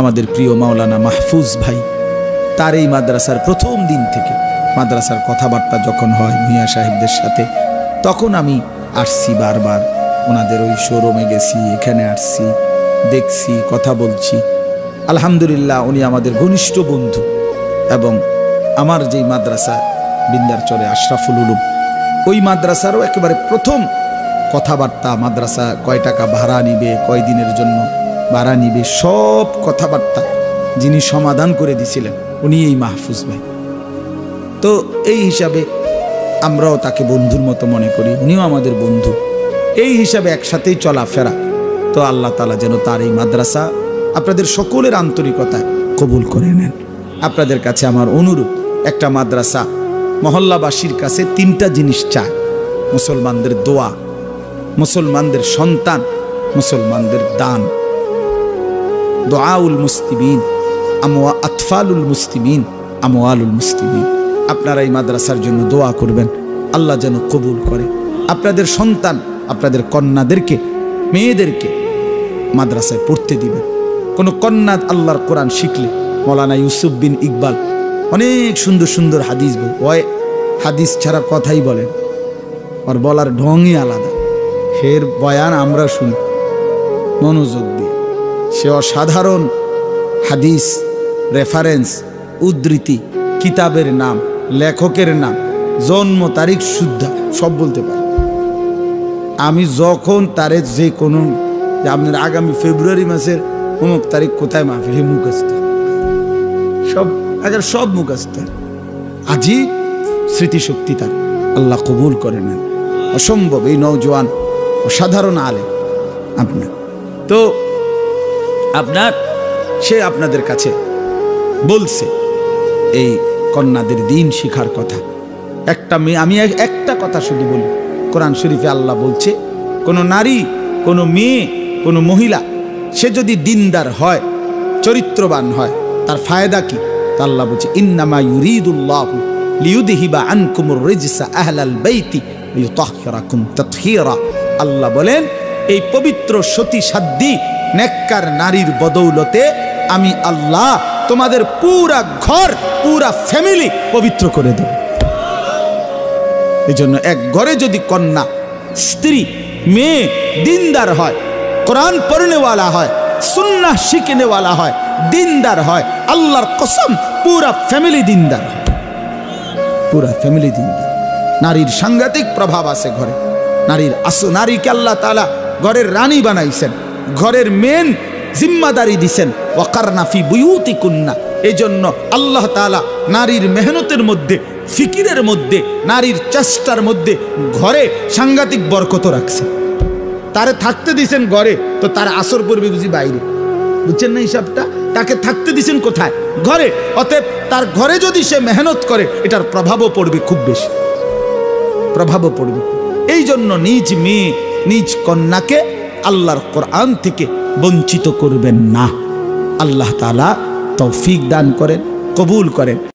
আমাদের প্রিয় মাওলানা মাহফুজ ভাই, তার এই মাদ্রাসার প্রথম দিন থেকে মাদ্রাসার কথাবার্তা যখন হয় মিয়া সাহেবদের সাথে, তখন আমি আসছি বারবার, ওনাদের ওই শোরুমে গেছি, এখানে আসছি, দেখছি, কথা বলছি। আলহামদুলিল্লাহ, উনি আমাদের ঘনিষ্ঠ বন্ধু। এবং আমার যেই মাদ্রাসা বিন্দারচরে আশরাফুল উলুম, ওই মাদ্রাসারও একেবারে প্রথম কথাবার্তা, মাদ্রাসা কয় টাকা ভাড়া নিবে, কয় দিনের জন্য ভাড়া নিবে, সব কথাবার্তা যিনি সমাধান করে দিছিলেন উনি এই মাহফুজ ভাই। তো এই হিসাবে আমরাও তাকে বন্ধুর মতো মনে করি, উনিও আমাদের বন্ধু, এই হিসাবে একসাথেই চলাফেরা। তো আল্লাহ তাআলা যেন তার এই মাদ্রাসা আপনাদের সকলের আন্তরিকতায় কবুল করে নেন। আপনাদের কাছে আমার অনুরোধ, একটা মাদ্রাসা মহল্লাবাসীর কাছে 3টা জিনিস চায়: মুসলমানদের দোয়া, মুসলমানদের সন্তান, মুসলমানদের দান। দোয়াউল মুসলিমিন আতফালুল মুসলিমিন আমওয়ালুল মুসলিমিন। আপনারা এই মাদ্রাসার জন্য দোয়া করবেন, আল্লাহ যেন কবুল করে। আপনাদের সন্তান, আপনাদের কন্যাদেরকে, মেয়েদেরকে মাদ্রাসায় পড়তে দিবেন। কোনো কন্যা আল্লাহর কোরআন শিখলে, মৌলানা ইউসুফ বিন ইকবাল অনেক সুন্দর সুন্দর হাদিস বল, ওই হাদিস ছাড়া কথাই বলেন, আর বলার ঢংই আলাদা। ফের বয়ান আমরা শুনি মনোযোগ দিয়ে, সে অসাধারণ হাদিস, রেফারেন্স, উদ্ধৃতি, কিতাবের নাম, লেখকের নাম, জন্ম তারিখ শুদ্ধ সব বলতে পারে। আমি যখন তারে যে কোনো, যে আপনার আগামী ফেব্রুয়ারি মাসের অমুক তারিখ কোথায় মাহফিল, হে মুখস্থ সব, আগে সব মুখস্থ। আজীব স্মৃতিশক্তি তার, আল্লাহ কবুল করে নেন। অসম্ভব এই নওজোয়ান, অসাধারণ আলেম আপনার। তো আপনার, সে আপনাদের কাছে বলছে এই কন্যাদের দিন শিখার কথা। একটা মেয়ে, আমি একটা কথা শুধু বলি, কোরআন শরীফে আল্লাহ বলছে, কোনো নারী, কোনো মেয়ে, কোনো মহিলা, সে যদি দিনদার হয়, চরিত্রবান হয়, তার ফায়দা কি? তা আল্লাহ বলছে, ইন্নামা ইউরিদুল্লাহু লিইউযহিবা আনকুমুর রিজসা আহলাল বাইতি লিইউতাহহিরাকুম তাতহীরা। আল্লাহ বলেন, এই পবিত্র সতী সাধ্বী নেককার নারীর বদৌলতে আমি আল্লাহ তোমাদের পুরা ঘর, পুরা ফ্যামিলি পবিত্র করে দেব। এই জন্য এক ঘরে যদি কন্যা, স্ত্রী, মেয়ে দিনদার হয়, কোরআন পড়নেওয়ালা হয়, সুন্নাহ শিখনেওয়ালা হয়, দিনদার হয়, আল্লাহর কসম পুরা ফ্যামিলি দিনদার হয়, পুরা ফ্যামিলি দিনদার। নারীর সাংঘাতিক প্রভাব আছে ঘরে। নারীকে আল্লাহ তাআলা ঘরের রানী বানাইছেন, ঘরের মেন জিম্মাদারি দিছেন। ওয়াকারনা ফি বুয়ুতিকুন্না, এই জন্য আল্লাহ তাআলা নারীর মেহনতের মধ্যে, ফিকিরের মধ্যে, নারীর চেষ্টার মধ্যে ঘরে সাংঘাতিক বরকত রাখছে। তারে থাকতে দিছেন ঘরে, তো তার আসর পড়বে বুঝি বাইরে, বুঝছেন না হিসাবটা? তাকে থাকতে দিছেন কোথায়? ঘরে। অতএব তার ঘরে যদি সে মেহনত করে, এটার প্রভাবও পড়বে, খুব বেশি প্রভাবও পড়বে। এই জন্য নিজ মেয়ে, নিজ কন্যাকে আল্লাহর কোরআন থেকে বঞ্চিত করবেন না। আল্লাহ তাআলা তৌফিক দান করেন, কবুল করেন।